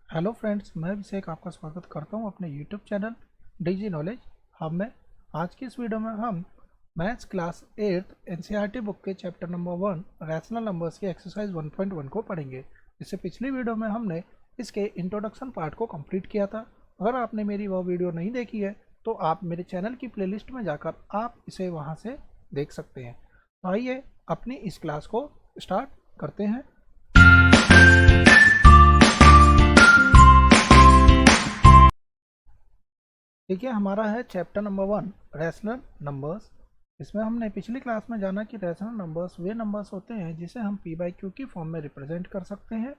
Hello friends, मैं अभिषेक आपका स्वागत करता हूं अपने YouTube channel DG knowledge hub में। आज की इस वीडियो में हम मैथ्स क्लास 8 एनसीईआरटी बुक के चैप्टर नंबर 1 रैशनल नंबर्स की एक्सरसाइज 1.1 को पढ़ेंगे। इससे पिछली वीडियो में हमने इसके इंट्रोडक्शन पार्ट को कंप्लीट किया था। अगर आपने मेरी वह वीडियो नहीं देखी है तो आप मेरे चैनल की प्लेलिस्ट में जाकर आप इसे वहाँ से देख सकते हैं। तो आइए अपनी इस क्लास को स्टार्ट करते हैं। देखिए, हमारा है चैप्टर नंबर 1 रैशनल नंबर्स। इसमें हमने पिछली क्लास में जाना कि रैशनल नंबर्स वे नंबर्स होते हैं जिसे हम p बाई क्यू की फॉर्म में रिप्रेजेंट कर सकते हैं,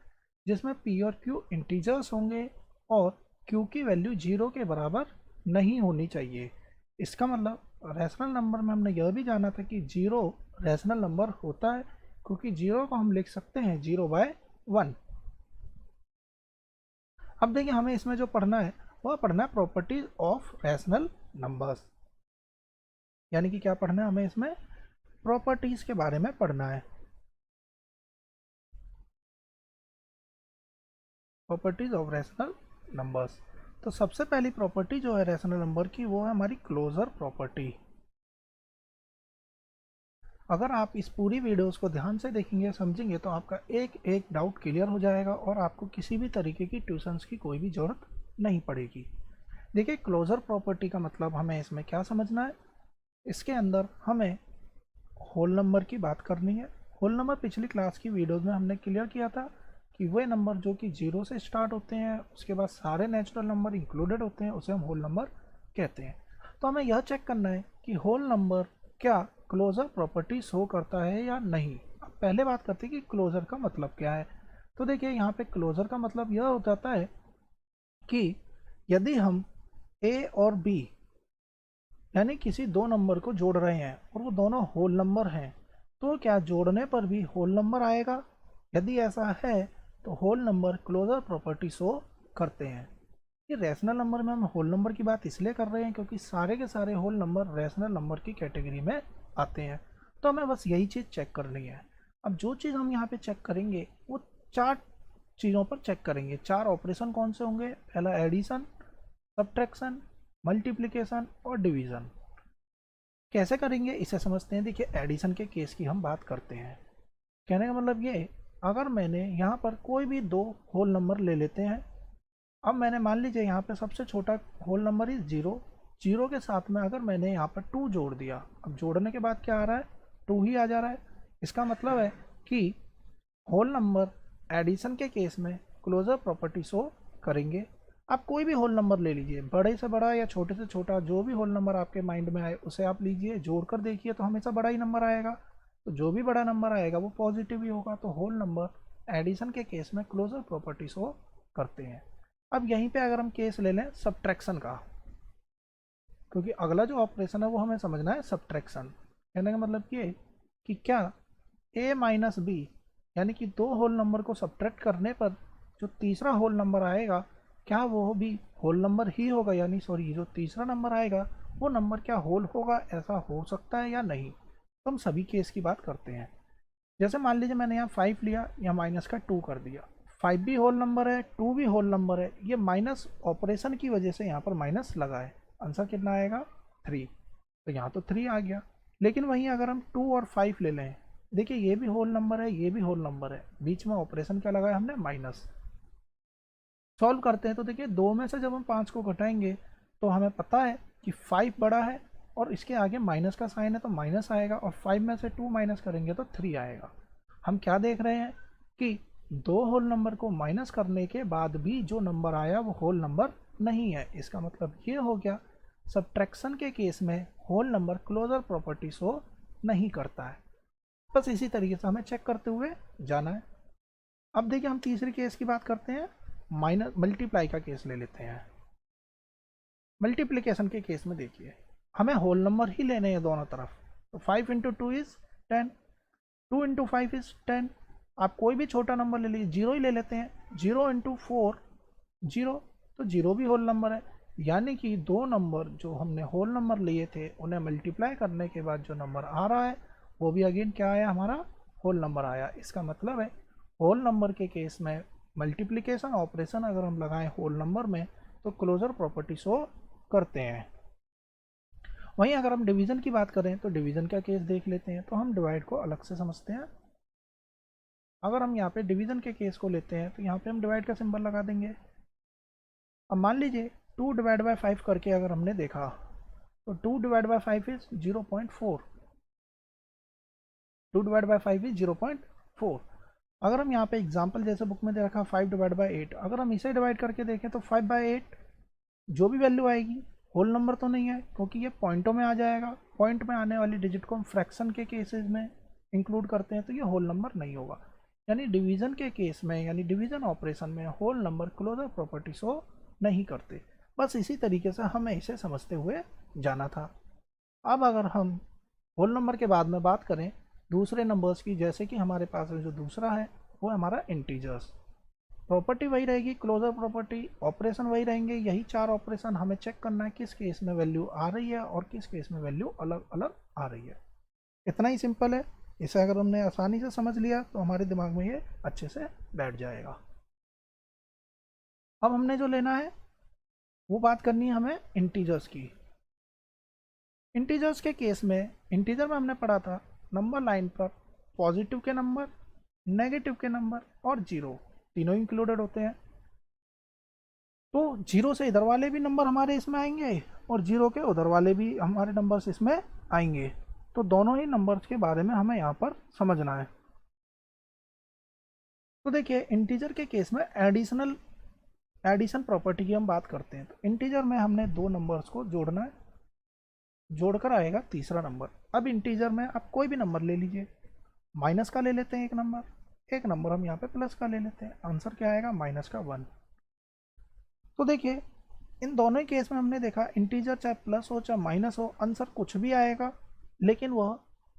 जिसमें p और q इंटीजर्स होंगे और q की वैल्यू 0 के बराबर नहीं होनी चाहिए। इसका मतलब रैशनल नंबर में हमने यह भी जाना था कि 0 रैशनल नंबर होता है, क्योंकि 0 को हम लिख सकते हैं 0/1। अब देखिए, हमें इसमें जो पढ़ना है वह पढ़ना है प्रॉपर्टीज ऑफ रैशनल नंबर्स। यानी कि क्या पढ़ना है हमें इसमें? प्रॉपर्टीज के बारे में पढ़ना है। Properties of rational numbers. तो सबसे पहली प्रॉपर्टी जो है रैशनल नंबर की वो है हमारी क्लोजर प्रॉपर्टी। अगर आप इस पूरी वीडियोस को ध्यान से देखेंगे, समझेंगे, तो आपका एक एक डाउट क्लियर हो जाएगा और आपको किसी भी तरीके की ट्यूशंस की कोई भी ज़रूरत नहीं पड़ेगी। देखिए, क्लोजर प्रॉपर्टी का मतलब हमें इसमें क्या समझना है। इसके अंदर हमें होल नंबर की बात करनी है। होल नंबर पिछली क्लास की वीडियोस में हमने क्लियर किया था कि वे नंबर जो कि 0 से स्टार्ट होते हैं, उसके बाद सारे नेचुरल नंबर इंक्लूडेड होते हैं, उसे हम होल नंबर कहते हैं। तो हमें यह चेक करना है कि होल नंबर क्या क्लोजर प्रॉपर्टी शो करता है या नहीं। अब पहले बात करते हैं कि क्लोजर का मतलब क्या है। तो देखिए, यहाँ पे क्लोजर का मतलब यह हो जाता है कि यदि हम ए और बी यानी किसी दो नंबर को जोड़ रहे हैं और वो दोनों होल नंबर हैं, तो क्या जोड़ने पर भी होल नंबर आएगा? यदि ऐसा है तो whole number closure property show करते हैं। ये रैशनल नंबर में हम होल नंबर की बात इसलिए कर रहे हैं क्योंकि सारे के सारे होल नंबर रैशनल नंबर की कैटेगरी में आते हैं। तो हमें बस यही चीज़ चेक करनी है। अब जो चीज़ हम यहाँ पे चेक करेंगे वो 4 चीज़ों पर चेक करेंगे। 4 ऑपरेशन कौन से होंगे? पहला एडिशन, सब्ट्रैक्शन, मल्टीप्लिकेशन और डिवीज़न। कैसे करेंगे इसे समझते हैं। देखिए, एडिशन के केस की हम बात करते हैं। कहने का मतलब ये, अगर मैंने यहाँ पर कोई भी दो होल नंबर ले लेते हैं। अब मैंने मान लीजिए यहाँ पे सबसे छोटा होल नंबर इज 0। 0 के साथ में अगर मैंने यहाँ पर 2 जोड़ दिया, अब जोड़ने के बाद क्या आ रहा है? 2 ही आ जा रहा है। इसका मतलब है कि होल नंबर एडिशन के केस में क्लोजर प्रॉपर्टी शो करेंगे। आप कोई भी होल नंबर ले लीजिए, बड़े से बड़ा या छोटे से छोटा, जो भी होल नंबर आपके माइंड में आए उसे आप लीजिए, जोड़कर देखिए तो हमेशा बड़ा ही नंबर आएगा। तो जो भी बड़ा नंबर आएगा वो पॉजिटिव ही होगा। तो होल नंबर एडिशन के केस में क्लोजर प्रॉपर्टी शो करते हैं। अब यहीं पे अगर हम केस ले लें सब्ट्रैक्शन का, क्योंकि अगला जो ऑपरेशन है वो हमें समझना है सब्ट्रैक्शन। कहने का मतलब ये कि क्या a माइनस बी यानी कि दो होल नंबर को सब्ट्रैक्ट करने पर जो तीसरा होल नंबर आएगा, क्या वो भी होल नंबर ही होगा? यानी सॉरी, जो तीसरा नंबर आएगा वो नंबर क्या होल होगा? ऐसा हो सकता है या नहीं? तो हम सभी केस की बात करते हैं। जैसे मान लीजिए मैंने यहाँ 5 लिया या माइनस का 2 कर दिया। 5 भी होल नंबर है, 2 भी होल नंबर है। ये माइनस ऑपरेशन की वजह से यहाँ पर माइनस लगा है। आंसर कितना आएगा? 3। तो यहाँ तो 3 आ गया। लेकिन वहीं अगर हम 2 और 5 ले लें, देखिए ये भी होल नंबर है, ये भी होल नंबर है, बीच में ऑपरेशन क्या लगाया हमने? माइनस। सॉल्व करते हैं तो देखिए, 2 में से जब हम 5 को घटाएंगे तो हमें पता है कि 5 बड़ा है और इसके आगे माइनस का साइन है तो माइनस आएगा, और 5 में से 2 माइनस करेंगे तो 3 आएगा। हम क्या देख रहे हैं कि दो होल नंबर को माइनस करने के बाद भी जो नंबर आया वो होल नंबर नहीं है। इसका मतलब ये हो गया, सब्ट्रैक्शन के केस में whole number closure property show नहीं करता है। बस इसी तरीके से हमें चेक करते हुए जाना है। अब देखिए, हम तीसरी केस की बात करते हैं। माइनस मल्टीप्लाई का केस ले लेते हैं। मल्टीप्लिकेशन के केस में देखिए, हमें होल नंबर ही लेने हैं दोनों तरफ। तो 5 इंटू 2 इज 10, 2 इंटू 5 इज 10। आप कोई भी छोटा नंबर ले लीजिए, 0 ही ले लेते हैं। 0 इंटू 4 0, तो 0 भी होल नंबर है। यानी कि दो नंबर जो हमने होल नंबर लिए थे उन्हें मल्टीप्लाई करने के बाद जो नंबर आ रहा है वो भी अगेन क्या आया? हमारा होल नंबर आया। इसका मतलब है होल नंबर के केस में मल्टीप्लिकेशन ऑपरेशन अगर हम लगाएं होल नंबर में तो क्लोजर प्रॉपर्टी शो करते हैं। वहीं अगर हम डिवीज़न की बात करें तो डिवीज़न का केस देख लेते हैं। तो हम डिवाइड को अलग से समझते हैं। अगर हम यहाँ पे डिवीज़न के केस को लेते हैं तो यहाँ पे हम डिवाइड का सिंबल लगा देंगे। अब मान लीजिए 2 डिवाइड बाई 5 करके अगर हमने देखा तो 2 divide by 5 is 0.4। 2 divide by 5 is 0.4। अगर हम यहाँ पे एग्जाम्पल जैसे बुक में दे रखा 5 डिवाइड बाई 8, अगर हम इसे डिवाइड करके देखें तो 5 बाई 8 जो भी वैल्यू आएगी होल नंबर तो नहीं है, क्योंकि ये पॉइंटों में आ जाएगा। पॉइंट में आने वाली डिजिट को हम फ्रैक्शन के केसेस में इंक्लूड करते हैं, तो ये होल नंबर नहीं होगा। यानी डिवीज़न के केस में, यानी डिवीज़न ऑपरेशन में whole number closure property show नहीं करते। बस इसी तरीके से हमें इसे समझते हुए जाना था। अब अगर हम होल नंबर के बाद में बात करें दूसरे नंबर्स की, जैसे कि हमारे पास जो दूसरा है वो हमारा इंटीजर्स। प्रॉपर्टी वही रहेगी, क्लोजर प्रॉपर्टी, ऑपरेशन वही रहेंगे। यही 4 ऑपरेशन हमें चेक करना है किस केस में वैल्यू आ रही है और किस केस में वैल्यू अलग अलग आ रही है। इतना ही सिंपल है। इसे अगर हमने आसानी से समझ लिया तो हमारे दिमाग में ये अच्छे से बैठ जाएगा। अब हमने जो लेना है वो बात करनी है हमें इंटीजर्स की। इंटीजर्स के केस में, इंटीजर में हमने पढ़ा था नंबर लाइन पर पॉजिटिव के नंबर, नेगेटिव के नंबर और जीरो तीनों इंक्लूडेड होते हैं। तो जीरो से इधर वाले भी नंबर हमारे इसमें आएंगे और जीरो के उधर वाले भी हमारे नंबर्स इसमें आएंगे। तो दोनों ही नंबर्स के बारे में हमें यहाँ पर समझना है। तो देखिए इंटीजर के केस में एडिशन प्रॉपर्टी की हम बात करते हैं। तो इंटीजर में हमने 2 नंबर्स को जोड़ना है, जोड़कर आएगा तीसरा नंबर। अब इंटीजर में आप कोई भी नंबर ले लीजिए, माइनस का ले लेते हैं एक नंबर हम यहाँ पे प्लस का ले लेते हैं। आंसर क्या आएगा? -1। तो देखिए इन दोनों ही केस में हमने देखा इंटीजर चाहे प्लस हो चाहे माइनस हो, आंसर कुछ भी आएगा, लेकिन वह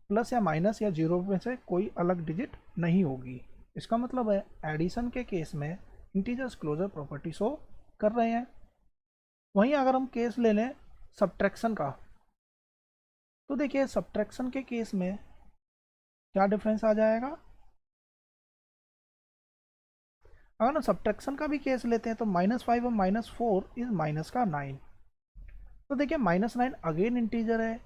प्लस या माइनस या जीरो में से कोई अलग डिजिट नहीं होगी। इसका मतलब है एडिशन के केस में इंटीजर्स क्लोजर प्रॉपर्टी शो कर रहे हैं। वहीं अगर हम केस ले लें सब्ट्रैक्शन का, तो देखिए सब्ट्रैक्शन के केस में क्या डिफरेंस आ जाएगा। अगर हम सब्ट्रैक्शन का भी केस लेते हैं तो -5 और -4 इज -9। तो देखिए -9 अगेन इंटीजर है,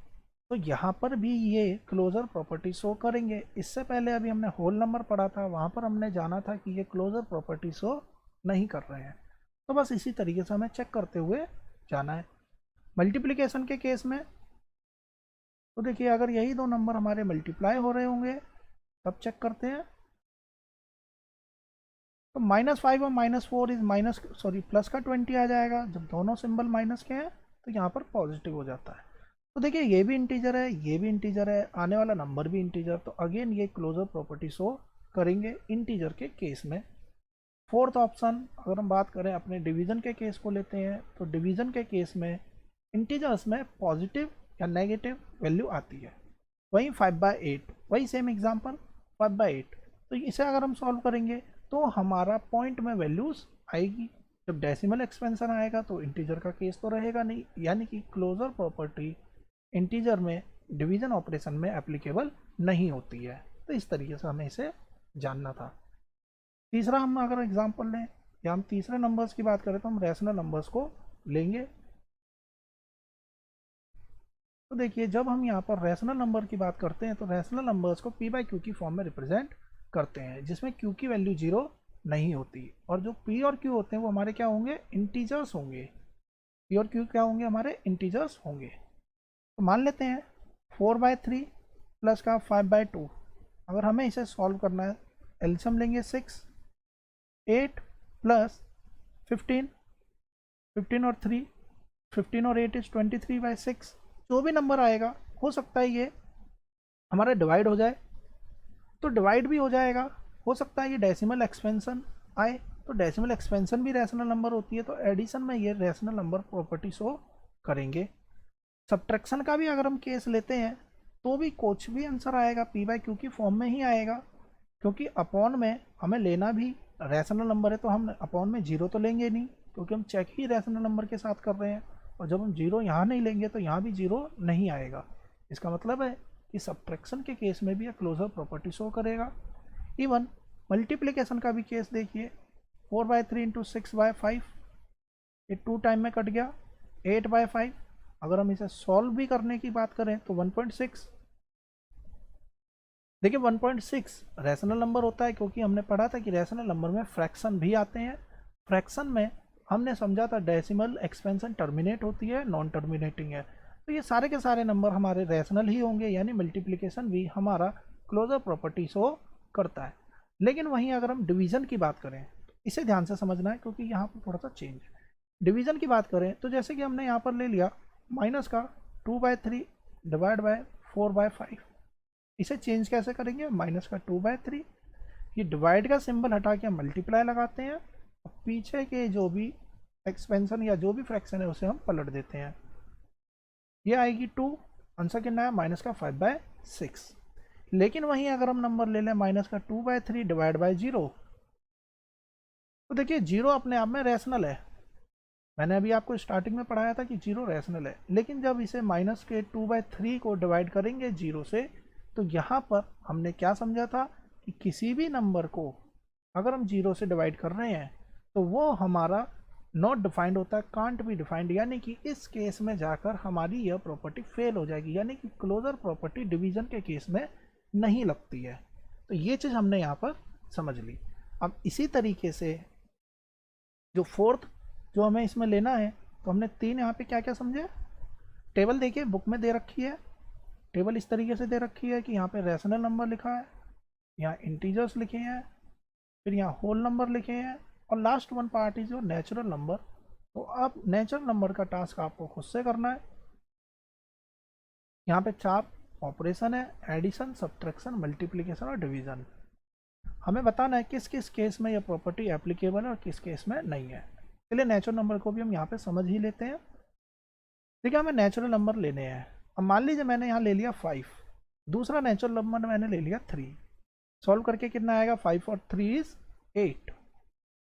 तो यहाँ पर भी ये क्लोजर प्रॉपर्टी शो करेंगे। इससे पहले अभी हमने होल नंबर पढ़ा था, वहाँ पर हमने जाना था कि ये क्लोजर प्रॉपर्टी शो नहीं कर रहे हैं। तो बस इसी तरीके से हमें चेक करते हुए जाना है। मल्टीप्लिकेशन के केस में तो देखिए अगर यही 2 नंबर हमारे मल्टीप्लाई हो रहे होंगे तब चेक करते हैं। तो -5 और -4 इज प्लस का 20 आ जाएगा। जब दोनों सिंबल माइनस के हैं तो यहाँ पर पॉजिटिव हो जाता है। तो देखिए ये भी इंटीजर है, ये भी इंटीजर है, आने वाला नंबर भी इंटीजर, तो अगेन ये क्लोजर प्रॉपर्टी शो करेंगे इंटीजर के केस में। फोर्थ ऑप्शन अगर हम बात करें अपने डिवीज़न के केस को लेते हैं, तो डिवीज़न के केस में इंटीजर्स में पॉजिटिव या नेगेटिव वैल्यू आती है। वहीं 5/8, वही सेम एग्जांपल 5/8। तो इसे अगर हम सॉल्व करेंगे तो हमारा पॉइंट में वैल्यूज़ आएगी। जब डेसिमल एक्सपेंशन आएगा तो इंटीजर का केस तो रहेगा नहीं, यानी कि क्लोजर प्रॉपर्टी इंटीजर में डिवीज़न ऑपरेशन में एप्लीकेबल नहीं होती है। तो इस तरीके से हमें इसे जानना था। तीसरा हम अगर एग्जांपल लें या हम तीसरे नंबर्स की बात करें तो हम रैशनल नंबर्स को लेंगे। तो देखिए जब हम यहाँ पर रैशनल नंबर की बात करते हैं तो रैशनल नंबर्स को p/q की फॉर्म में रिप्रेजेंट करते हैं, जिसमें q की वैल्यू 0 नहीं होती, और जो p और q होते हैं वो हमारे क्या होंगे? इंटीजर्स होंगे। p और q क्या होंगे? हमारे इंटीजर्स होंगे। तो मान लेते हैं 4/3 प्लस का 5/2। अगर हमें इसे सॉल्व करना है, एलसीएम लेंगे 6, 8 प्लस 15, 15 और 3, 15 और 8 इज 23/6। जो भी नंबर आएगा हो सकता है ये हमारा डिवाइड हो जाए तो डिवाइड भी हो जाएगा, हो सकता है ये डेसिमल एक्सपेंशन आए तो डेसिमल एक्सपेंशन भी रैशनल नंबर होती है। तो एडिशन में ये रैशनल नंबर प्रॉपर्टी शो करेंगे। सब्ट्रैक्शन का भी अगर हम केस लेते हैं तो भी कुछ भी आंसर आएगा p/q की फॉर्म में ही आएगा, क्योंकि अपॉन में हमें लेना भी रैशनल नंबर है, तो हम अपॉन में 0 तो लेंगे नहीं, क्योंकि हम चेक ही रैशनल नंबर के साथ कर रहे हैं। और जब हम 0 यहाँ नहीं लेंगे तो यहाँ भी 0 नहीं आएगा। इसका मतलब है कि सब्ट्रैक्शन के केस में भी यह क्लोजर प्रॉपर्टी शो करेगा। इवन मल्टीप्लिकेशन का भी केस देखिए, 4/3 इंटू 6/5, ये 2 टाइम में कट गया। 8/5, अगर हम इसे सॉल्व भी करने की बात करें तो 1.6। देखिए 1.6 रैशनल नंबर होता है, क्योंकि हमने पढ़ा था कि रैशनल नंबर में फ्रैक्शन भी आते हैं। फ्रैक्शन में हमने समझा था डेसिमल एक्सपेंशन टर्मिनेट होती है, नॉन टर्मिनेटिंग है। तो ये सारे के सारे नंबर हमारे रैशनल ही होंगे, यानी मल्टीप्लिकेशन भी हमारा क्लोजर प्रॉपर्टी शो करता है। लेकिन वहीं अगर हम डिवीजन की बात करें, इसे ध्यान से समझना है क्योंकि यहाँ पर थोड़ा सा चेंज है। डिवीजन की बात करें तो जैसे कि हमने यहाँ पर ले लिया माइनस का 2/3 डिवाइड बाय 4/5, इसे चेंज कैसे करेंगे? माइनस का 2/3, ये डिवाइड का सिंबल हटा के हम मल्टीप्लाई लगाते हैं, और पीछे के जो भी एक्सपेंशन या जो भी फ्रैक्शन है उसे हम पलट देते हैं। ये आएगी 2, आंसर कितना है? माइनस का 5/6। लेकिन वहीं अगर हम नंबर ले लें माइनस का 2/3 डिवाइड बाय 0, तो देखिए 0 अपने आप में रैशनल है। मैंने अभी आपको स्टार्टिंग में पढ़ाया था कि 0 रैशनल है, लेकिन जब इसे माइनस के 2/3 को डिवाइड करेंगे 0 से, तो यहाँ पर हमने क्या समझा था कि किसी भी नंबर को अगर हम 0 से डिवाइड कर रहे हैं तो वो हमारा नॉट डिफाइंड होता है, कांट बी डिफाइंड, यानी कि इस केस में जाकर हमारी यह प्रॉपर्टी फेल हो जाएगी, यानी कि क्लोजर प्रॉपर्टी डिवीजन के केस में नहीं लगती है। तो ये चीज़ हमने यहाँ पर समझ ली। अब इसी तरीके से जो फोर्थ जो हमें इसमें लेना है, तो हमने 3 यहाँ पे क्या क्या समझे? टेबल देखिए बुक में दे रखी है। टेबल इस तरीके से दे रखी है कि यहाँ पे रैशनल नंबर लिखा है, यहाँ इंटीजर्स लिखे हैं, फिर यहाँ होल नंबर लिखे हैं, और लास्ट वन पार्ट इज जो नेचुरल नंबर। तो अब नेचुरल नंबर का टास्क आपको खुद से करना है। यहाँ पे 4 ऑपरेशन है, एडिशन, सब्ट्रैक्शन, मल्टीप्लिकेशन और डिवीजन। हमें बताना है किस किस केस में यह प्रॉपर्टी एप्लीकेबल है और किस केस में नहीं है। चलिए नेचुरल नंबर को भी हम यहाँ पे समझ ही लेते हैं। देखिए हमें नेचुरल नंबर लेने हैं। अब मान लीजिए मैंने यहाँ ले लिया 5, दूसरा नेचुरल नंबर मैंने ले लिया 3। सॉल्व करके कितना आएगा? 5 और 3 इज 8।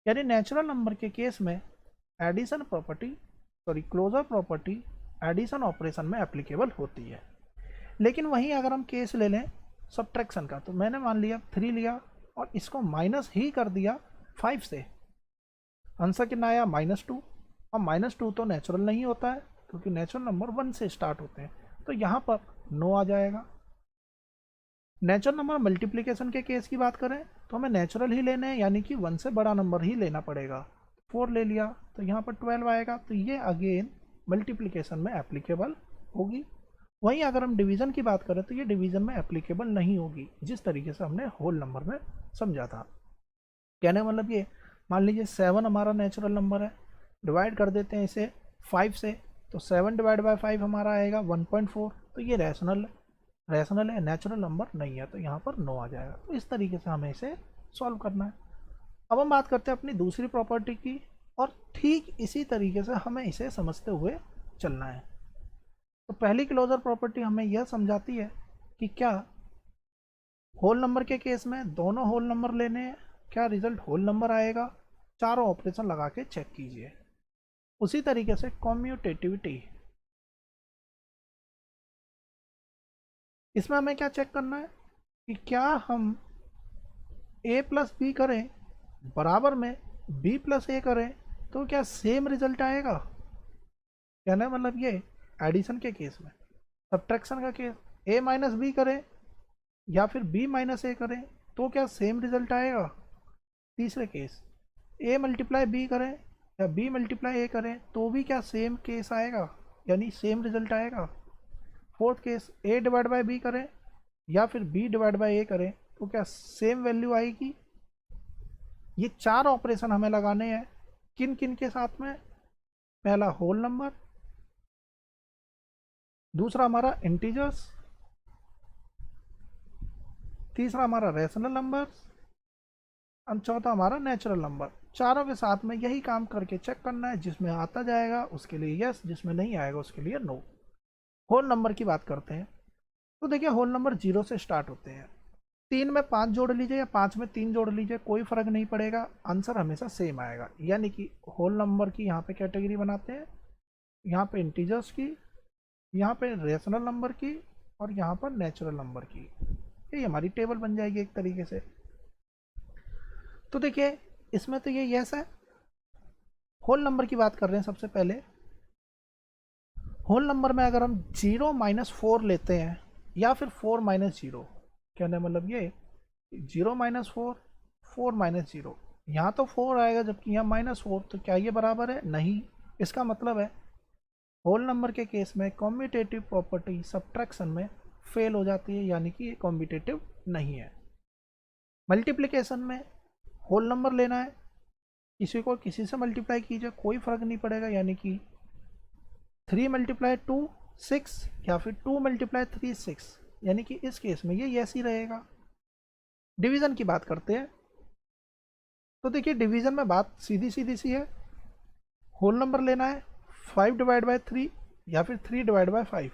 यानी नेचुरल नंबर के केस में addition property, sorry closure property addition operation में एप्लीकेबल होती है। लेकिन वहीं अगर हम केस ले लें सब्ट्रैक्शन का, तो मैंने मान लिया 3 लिया और इसको माइनस ही कर दिया 5 से, आंसर कितना आया? -2। और -2 तो नेचुरल नहीं होता है, क्योंकि नेचुरल नंबर 1 से स्टार्ट होते हैं, तो यहाँ पर नो आ जाएगा। नेचुरल नंबर मल्टीप्लिकेशन के केस की बात करें तो हमें नेचुरल ही लेने हैं, यानी कि 1 से बड़ा नंबर ही लेना पड़ेगा। 4 ले लिया तो यहाँ पर 12 आएगा, तो ये अगेन मल्टीप्लिकेशन में एप्लीकेबल होगी। वहीं अगर हम डिवीज़न की बात करें तो ये डिवीज़न में एप्लीकेबल नहीं होगी, जिस तरीके से हमने होल नंबर में समझा था। कहने का मतलब ये, मान लीजिए 7 हमारा नेचुरल नंबर है, डिवाइड कर देते हैं इसे 5 से, तो 7 डिवाइड बाय 5 हमारा आएगा 1.4। तो ये रैशनल है, नेचुरल नंबर नहीं है, तो यहाँ पर नो आ जाएगा। तो इस तरीके से हमें इसे सॉल्व करना है। अब हम बात करते हैं अपनी दूसरी प्रॉपर्टी की, और ठीक इसी तरीके से हमें इसे समझते हुए चलना है। तो पहली क्लोजर प्रॉपर्टी हमें यह समझाती है कि क्या होल नंबर के केस में दोनों होल नंबर लेने हैं, क्या रिजल्ट होल नंबर आएगा? चारों ऑपरेशन लगा के चेक कीजिए। उसी तरीके से कॉम्यूटेटिविटी, इसमें हमें क्या चेक करना है कि क्या हम a प्लस बी करें बराबर में b प्लस ए करें तो क्या सेम रिजल्ट आएगा? कहना मतलब ये एडिशन के केस में। सब्ट्रैक्शन का केस, a माइनस बी करें या फिर b माइनस ए करें तो क्या सेम रिजल्ट आएगा? तीसरे केस, a मल्टीप्लाई b करें या b मल्टीप्लाई a करें तो भी क्या सेम केस आएगा, यानी सेम रिजल्ट आएगा? Fourth case, a divide by b करें या फिर b डिवाइड बाय a करें तो क्या सेम वैल्यू आएगी? ये 4 ऑपरेशन हमें लगाने हैं, किन किन के साथ में? पहला होल नंबर, दूसरा हमारा इंटीजर्स, तीसरा हमारा रैशनल नंबर, और चौथा हमारा नेचुरल नंबर। चारों के साथ में यही काम करके चेक करना है, जिसमें आता जाएगा उसके लिए यस, जिसमें नहीं आएगा उसके लिए नो। होल नंबर की बात करते हैं तो देखिए होल नंबर 0 से स्टार्ट होते हैं। 3 में 5 जोड़ लीजिए या 5 में 3 जोड़ लीजिए, कोई फर्क नहीं पड़ेगा, आंसर हमेशा सेम आएगा। यानी कि होल नंबर की यहाँ पे कैटेगरी बनाते हैं, यहाँ पे इंटीजर्स की, यहाँ पे रेशनल नंबर की, और यहाँ पर नेचुरल नंबर की। ये हमारी टेबल बन जाएगी एक तरीके से। तो देखिए इसमें तो ये यस है। होल नंबर की बात कर रहे हैं सबसे पहले। होल नंबर में अगर हम 0-4 लेते हैं या फिर 4-0, कहने मतलब ये 0-4, 4-0, यहाँ तो 4 आएगा जबकि यहाँ -4, तो क्या ये बराबर है? नहीं। इसका मतलब है होल नंबर के केस में कॉम्यूटेटिव प्रॉपर्टी सब्ट्रैक्शन में फेल हो जाती है, यानी कि ये कॉम्यूटेटिव नहीं है। मल्टीप्लिकेशन में होल नंबर लेना है, किसी को किसी से मल्टीप्लाई कीजिए, कोई फर्क नहीं पड़ेगा, यानी कि 3 × 2 6 या फिर 2 × 3 6, यानी कि इस केस में ये ऐसे ही रहेगा। डिवीज़न की बात करते हैं तो देखिए डिवीज़न में बात सीधी सीधी सी है। होल नंबर लेना है 5/3 या फिर 3/5,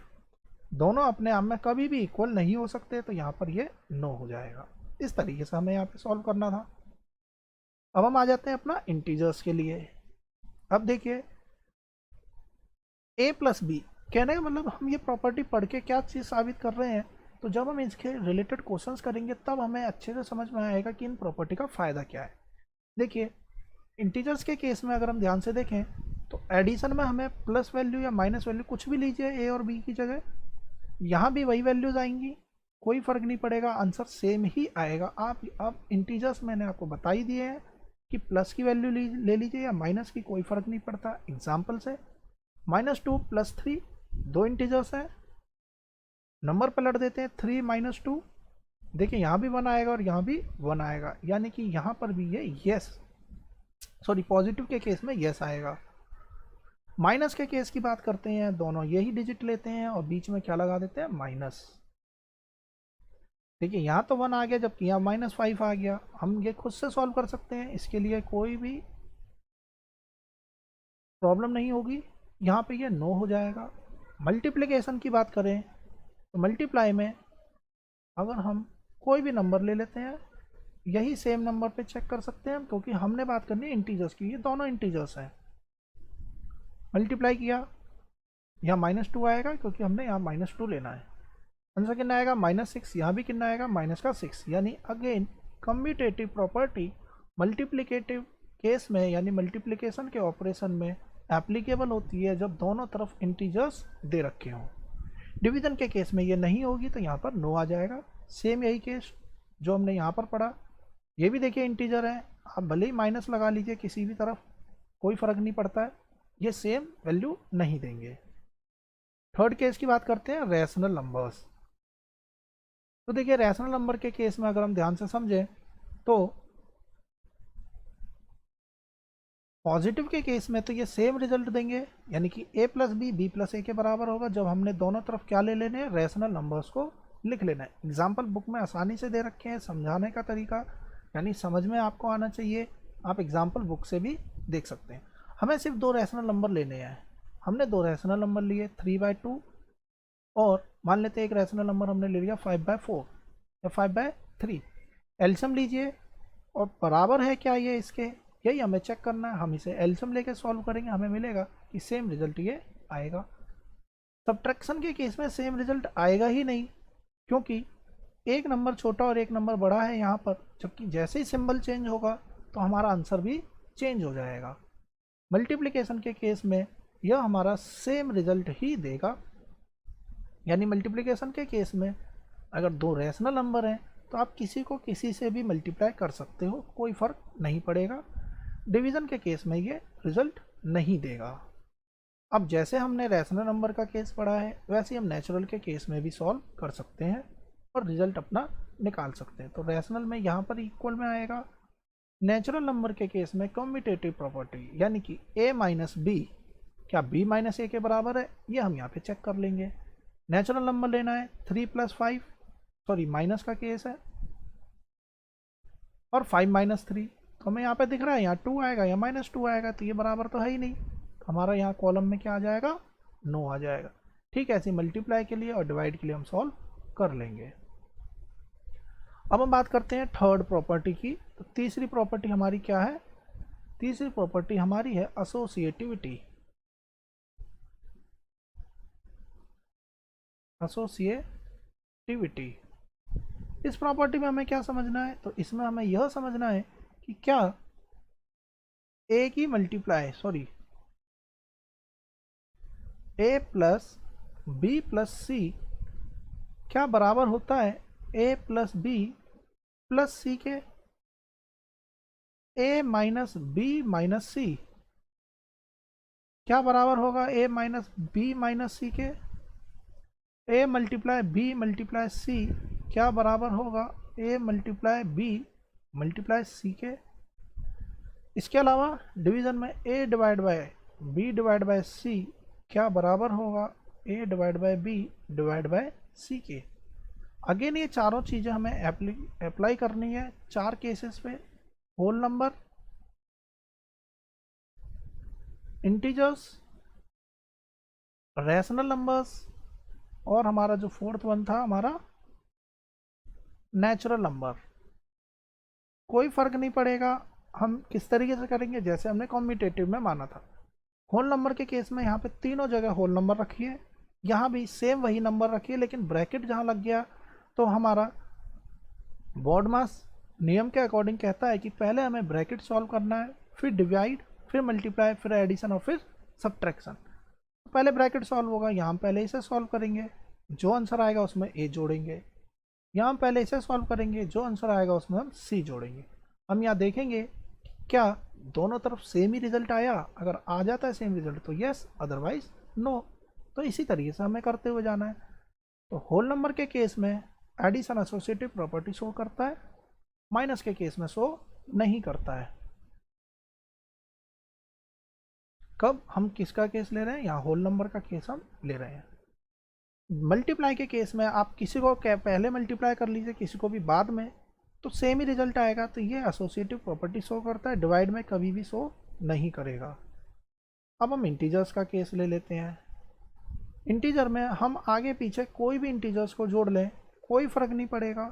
दोनों अपने आप में कभी भी इक्वल नहीं हो सकते, तो यहाँ पर ये नो हो जाएगा। इस तरीके से हमें यहाँ पे सॉल्व करना था। अब हम आ जाते हैं अपना इंटीजर्स के लिए। अब देखिए a + b, कहने का मतलब हम ये प्रॉपर्टी पढ़ के क्या चीज़ साबित कर रहे हैं, तो जब हम इसके रिलेटेड क्वेश्चंस करेंगे तब हमें अच्छे से समझ में आएगा कि इन प्रॉपर्टी का फ़ायदा क्या है। देखिए इंटीजर्स के केस में अगर हम ध्यान से देखें तो एडिशन में हमें प्लस वैल्यू या माइनस वैल्यू कुछ भी लीजिए a और b की जगह, यहाँ भी वही वैल्यूज आएंगी, कोई फ़र्क नहीं पड़ेगा, आंसर सेम ही आएगा। आप अब इंटीजर्स मैंने आपको बता ही दिए हैं कि प्लस की वैल्यू ले लीजिए या माइनस की, कोई फ़र्क नहीं पड़ता। एग्जाम्पल से -2 + 3 दो इंटीजर्स हैं, नंबर पलट देते हैं 3 - 2, देखिए यहाँ भी 1 आएगा और यहाँ भी 1 आएगा, यानी कि यहाँ पर भी ये यस, सॉरी पॉजिटिव के केस में यस आएगा। माइनस के केस की बात करते हैं, दोनों यही डिजिट लेते हैं और बीच में क्या लगा देते हैं? माइनस। देखिए यहाँ तो 1 आ गया जबकि यहाँ -5 आ गया। हम ये खुद से सॉल्व कर सकते हैं, इसके लिए कोई भी प्रॉब्लम नहीं होगी। यहाँ पे ये नो हो जाएगा। मल्टीप्लिकेशन की बात करें तो मल्टीप्लाई में अगर हम कोई भी नंबर ले लेते हैं, यही सेम नंबर पे चेक कर सकते हैं, क्योंकि हमने बात करनी है इंटीजर्स की, ये दोनों इंटीजर्स हैं। मल्टीप्लाई किया, यहाँ -2 आएगा क्योंकि हमने यहाँ -2 लेना है। आंसर कितना आएगा? -6। यहाँ भी कितना आएगा? -6। यानी again commutative property multiplicative case में, यानी मल्टीप्लिकेशन के ऑपरेशन में एप्लीकेबल होती है जब दोनों तरफ इंटीजर्स दे रखे हों। डिवीजन के केस में ये नहीं होगी, तो यहाँ पर नो आ जाएगा। सेम यही केस जो हमने यहाँ पर पढ़ा, ये भी देखिए इंटीजर है, आप भले ही माइनस लगा लीजिए किसी भी तरफ, कोई फ़र्क नहीं पड़ता है, ये सेम वैल्यू नहीं देंगे। थर्ड केस की बात करते हैं, रैशनल नंबर्स। तो देखिए रैशनल नंबर के केस में अगर हम ध्यान से समझें तो पॉजिटिव के केस में तो ये सेम रिजल्ट देंगे, यानी कि a + b b + a के बराबर होगा, जब हमने दोनों तरफ क्या ले लेने हैं? रैशनल नंबर्स को लिख लेना है। एग्जाम्पल बुक में आसानी से दे रखे हैं, समझाने का तरीका यानी समझ में आपको आना चाहिए, आप एग्जाम्पल बुक से भी देख सकते हैं। हमें सिर्फ 2 रैशनल नंबर लेने हैं। हमने 2 रैशनल नंबर लिए 3/2 और मान लेते हैं एक रैशनल नंबर हमने ले लिया 5/4 या 5/3। एलसीएम लीजिए और बराबर है क्या ये इसके, यही हमें चेक करना है। हम इसे एलसीएम लेके सॉल्व करेंगे, हमें मिलेगा कि सेम रिजल्ट ये आएगा। सब्ट्रैक्शन के केस में सेम रिजल्ट आएगा ही नहीं, क्योंकि एक नंबर छोटा और एक नंबर बड़ा है यहाँ पर, जबकि जैसे ही सिंबल चेंज होगा तो हमारा आंसर भी चेंज हो जाएगा। मल्टीप्लिकेशन के केस में यह हमारा सेम रिजल्ट ही देगा, यानी मल्टीप्लिकेशन के केस में अगर 2 रैशनल नंबर हैं तो आप किसी को किसी से भी मल्टीप्लाई कर सकते हो, कोई फ़र्क नहीं पड़ेगा। डिवीज़न के केस में ये रिजल्ट नहीं देगा। अब जैसे हमने रैशनल नंबर का केस पढ़ा है, वैसे ही हम नेचुरल के केस में भी सॉल्व कर सकते हैं और रिजल्ट अपना निकाल सकते हैं। तो रैशनल में यहाँ पर इक्वल में आएगा। नेचुरल नंबर के केस में कम्यूटेटिव प्रॉपर्टी, यानी कि a - b क्या b - a के बराबर है, ये हम यहाँ पे चेक कर लेंगे। नेचुरल नंबर लेना है 3 + 5, सॉरी माइनस का केस है, और 5 - 3, तो हमें यहाँ पे दिख रहा है यहाँ 2 आएगा या -2 आएगा, तो ये बराबर तो है ही नहीं, तो हमारा यहाँ कॉलम में क्या आ जाएगा? नो आ जाएगा। ठीक है, ऐसे मल्टीप्लाई के लिए और डिवाइड के लिए हम सॉल्व कर लेंगे। अब हम बात करते हैं थर्ड प्रॉपर्टी की। तो तीसरी प्रॉपर्टी हमारी क्या है? तीसरी प्रॉपर्टी हमारी है एसोसिएटिविटी। एसोसिएटिविटी, इस प्रॉपर्टी में हमें क्या समझना है? तो इसमें हमें यह समझना है कि क्या ए की multiply A plus B plus C क्या बराबर होता है A plus B plus C के। A minus B minus C क्या बराबर होगा A minus B minus C के। A multiply B multiply C क्या बराबर होगा A multiply B multiply C के। इसके अलावा डिवीज़न में A divide by B divide by C क्या बराबर होगा A divide by B divide by C के। अगेन ये चारों चीज़ें हमें अप्लाई करनी है 4 केसेस पे। Whole number, integers, rational numbers और हमारा जो फोर्थ वन था हमारा नेचुरल नंबर। कोई फर्क नहीं पड़ेगा हम किस तरीके से करेंगे, जैसे हमने कॉम्यूटेटिव में माना था। होल नंबर के केस में यहाँ पे तीनों जगह होल नंबर रखिए, यहाँ भी सेम वही नंबर रखिए, लेकिन ब्रैकेट जहाँ लग गया तो हमारा बॉडमास नियम के अकॉर्डिंग कहता है कि पहले हमें ब्रैकेट सॉल्व करना है, फिर डिवाइड, फिर मल्टीप्लाई, फिर एडिशन और फिर सब्ट्रैक्शन। पहले ब्रैकेट सॉल्व होगा, यहाँ पहले इसे सॉल्व करेंगे, जो आंसर आएगा उसमें ए जोड़ेंगे। यहाँ पहले इसे सॉल्व करेंगे, जो आंसर आएगा उसमें हम सी जोड़ेंगे। हम यहाँ देखेंगे क्या दोनों तरफ सेम ही रिजल्ट आया। अगर आ जाता है सेम रिजल्ट तो यस, अदरवाइज नो। तो इसी तरीके से हमें करते हुए जाना है। तो होल नंबर के केस में एडिशन एसोसिएटिव प्रॉपर्टी शो करता है, माइनस के केस में शो नहीं करता है। कब हम किसका केस ले रहे हैं, यहाँ होल नंबर का केस हम ले रहे हैं। मल्टीप्लाई के केस में आप किसी को पहले मल्टीप्लाई कर लीजिए, किसी को भी बाद में, तो सेम ही रिजल्ट आएगा। तो ये एसोसिएटिव प्रॉपर्टी शो करता है, डिवाइड में कभी भी शो नहीं करेगा। अब हम इंटीजर्स का केस ले लेते हैं। इंटीजर में हम आगे पीछे कोई भी इंटीजर्स को जोड़ लें, कोई फ़र्क नहीं पड़ेगा,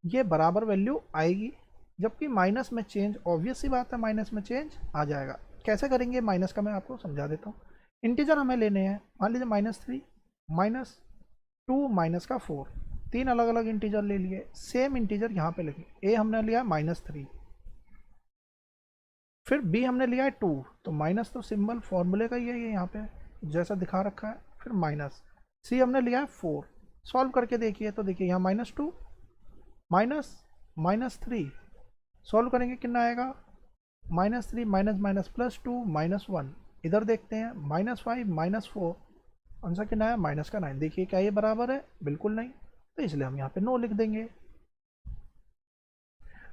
ये बराबर वैल्यू आएगी। जबकि माइनस में चेंज, ऑब्वियस सी बात है, माइनस में चेंज आ जाएगा। कैसे करेंगे माइनस का मैं आपको समझा देता हूँ। इंटीजर हमें लेने हैं, मान लीजिए -3 -2 माइनस का 4, 3 अलग अलग इंटीजर ले लिए। सेम इंटीजर यहाँ पे लिखे, ए हमने लिया -3, फिर बी हमने लिया है 2, तो माइनस तो सिंबल फॉर्मूले का ही है ये यहाँ पे जैसा दिखा रखा है। फिर माइनस सी हमने लिया है 4, सॉल्व करके देखिए तो देखिए यहाँ -2 -3 सॉल्व करेंगे कितना आएगा, -3 माइनस +2 -1। इधर देखते हैं -5 -4, आंसर कितना है -9। देखिए क्या ये बराबर है, बिल्कुल नहीं, तो इसलिए हम यहाँ पे नो लिख देंगे।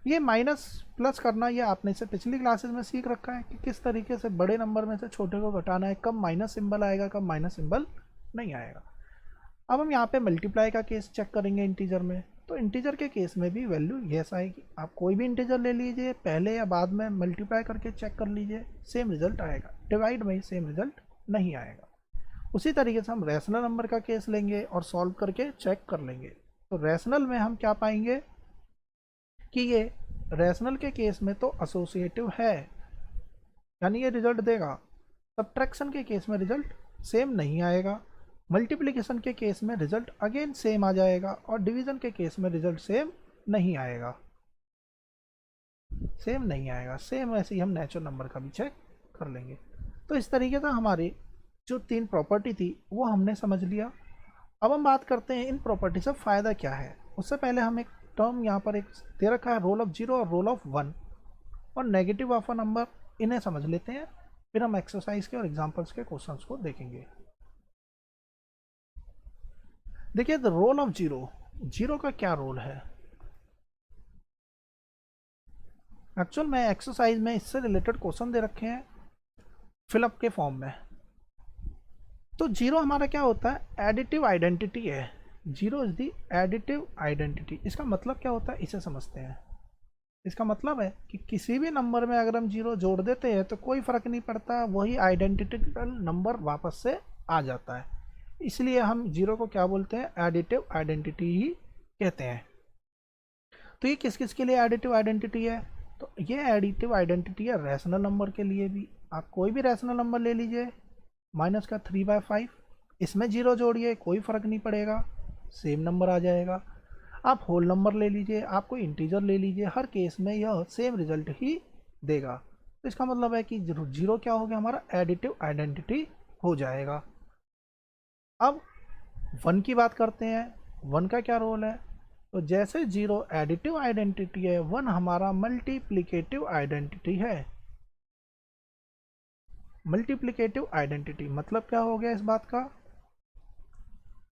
ये माइनस प्लस करना, ये आपने से पिछली क्लासेस में सीख रखा है कि किस तरीके से बड़े नंबर में से छोटे को घटाना है, कब माइनस सिंबल आएगा कब माइनस सिंबल नहीं आएगा। अब हम यहाँ पे मल्टीप्लाई का केस चेक करेंगे इंटीजर में। तो इंटीजर के केस में भी वैल्यू यस आएगी। आप कोई भी इंटीजर ले लीजिए, पहले या बाद में मल्टीप्लाई करके चेक कर लीजिए, सेम रिजल्ट आएगा। डिवाइड में सेम रिजल्ट नहीं आएगा। उसी तरीके से हम रैशनल नंबर का केस लेंगे और सॉल्व करके चेक कर लेंगे। तो रैशनल में हम क्या पाएंगे कि ये रैशनल के केस में तो एसोसिएटिव है, यानी ये रिजल्ट देगा। सब्ट्रैक्शन के केस में रिजल्ट सेम नहीं आएगा, मल्टीप्लिकेशन के केस में रिजल्ट अगेन सेम आ जाएगा, और डिवीज़न के केस में रिजल्ट सेम नहीं आएगा। सेम ऐसे ही हम नेचुरल नंबर का भी चेक कर लेंगे। तो इस तरीके से हमारी जो 3 प्रॉपर्टी थी वो हमने समझ लिया। अब हम बात करते हैं इन प्रॉपर्टी से फ़ायदा क्या है। उससे पहले हम एक टर्म यहाँ पर एक दे रखा है, रोल ऑफ 0 और रोल ऑफ 1 और नेगेटिव ऑफ अ नंबर, इन्हें समझ लेते हैं, फिर हम एक्सरसाइज के और एग्जांपल्स के क्वेश्चंस को देखेंगे। देखिए द रोल ऑफ 0 का क्या रोल है। एक्चुअल में एक्सरसाइज में इससे रिलेटेड क्वेश्चन दे रखे हैं फिलअप के फॉर्म में। तो 0 हमारा क्या होता है, एडिटिव आइडेंटिटी है। 0 इज दी एडिटिव आइडेंटिटी। इसका मतलब क्या होता है इसे समझते हैं। इसका मतलब है कि किसी भी नंबर में अगर हम 0 जोड़ देते हैं तो कोई फ़र्क नहीं पड़ता, वही आइडेंटिकल नंबर वापस से आ जाता है। इसलिए हम 0 को क्या बोलते हैं, एडिटिव आइडेंटिटी ही कहते हैं। तो ये किस किस के लिए एडिटिव आइडेंटिटी है, तो ये एडिटिव आइडेंटिटी है रैशनल नंबर के लिए भी। आप कोई भी रैशनल नंबर ले लीजिए, -3/5, इसमें 0 जोड़िए, कोई फ़र्क नहीं पड़ेगा, सेम नंबर आ जाएगा। आप होल नंबर ले लीजिए, आप कोई इंटीजर ले लीजिए, हर केस में यह सेम रिजल्ट ही देगा। तो इसका मतलब है कि जीरो क्या हो गया, हमारा एडिटिव आइडेंटिटी हो जाएगा। अब वन की बात करते हैं, वन का क्या रोल है। तो जैसे जीरो एडिटिव आइडेंटिटी है, वन हमारा मल्टीप्लिकेटिव आइडेंटिटी है। मल्टीप्लिकेटिव आइडेंटिटी मतलब क्या हो गया इस बात का,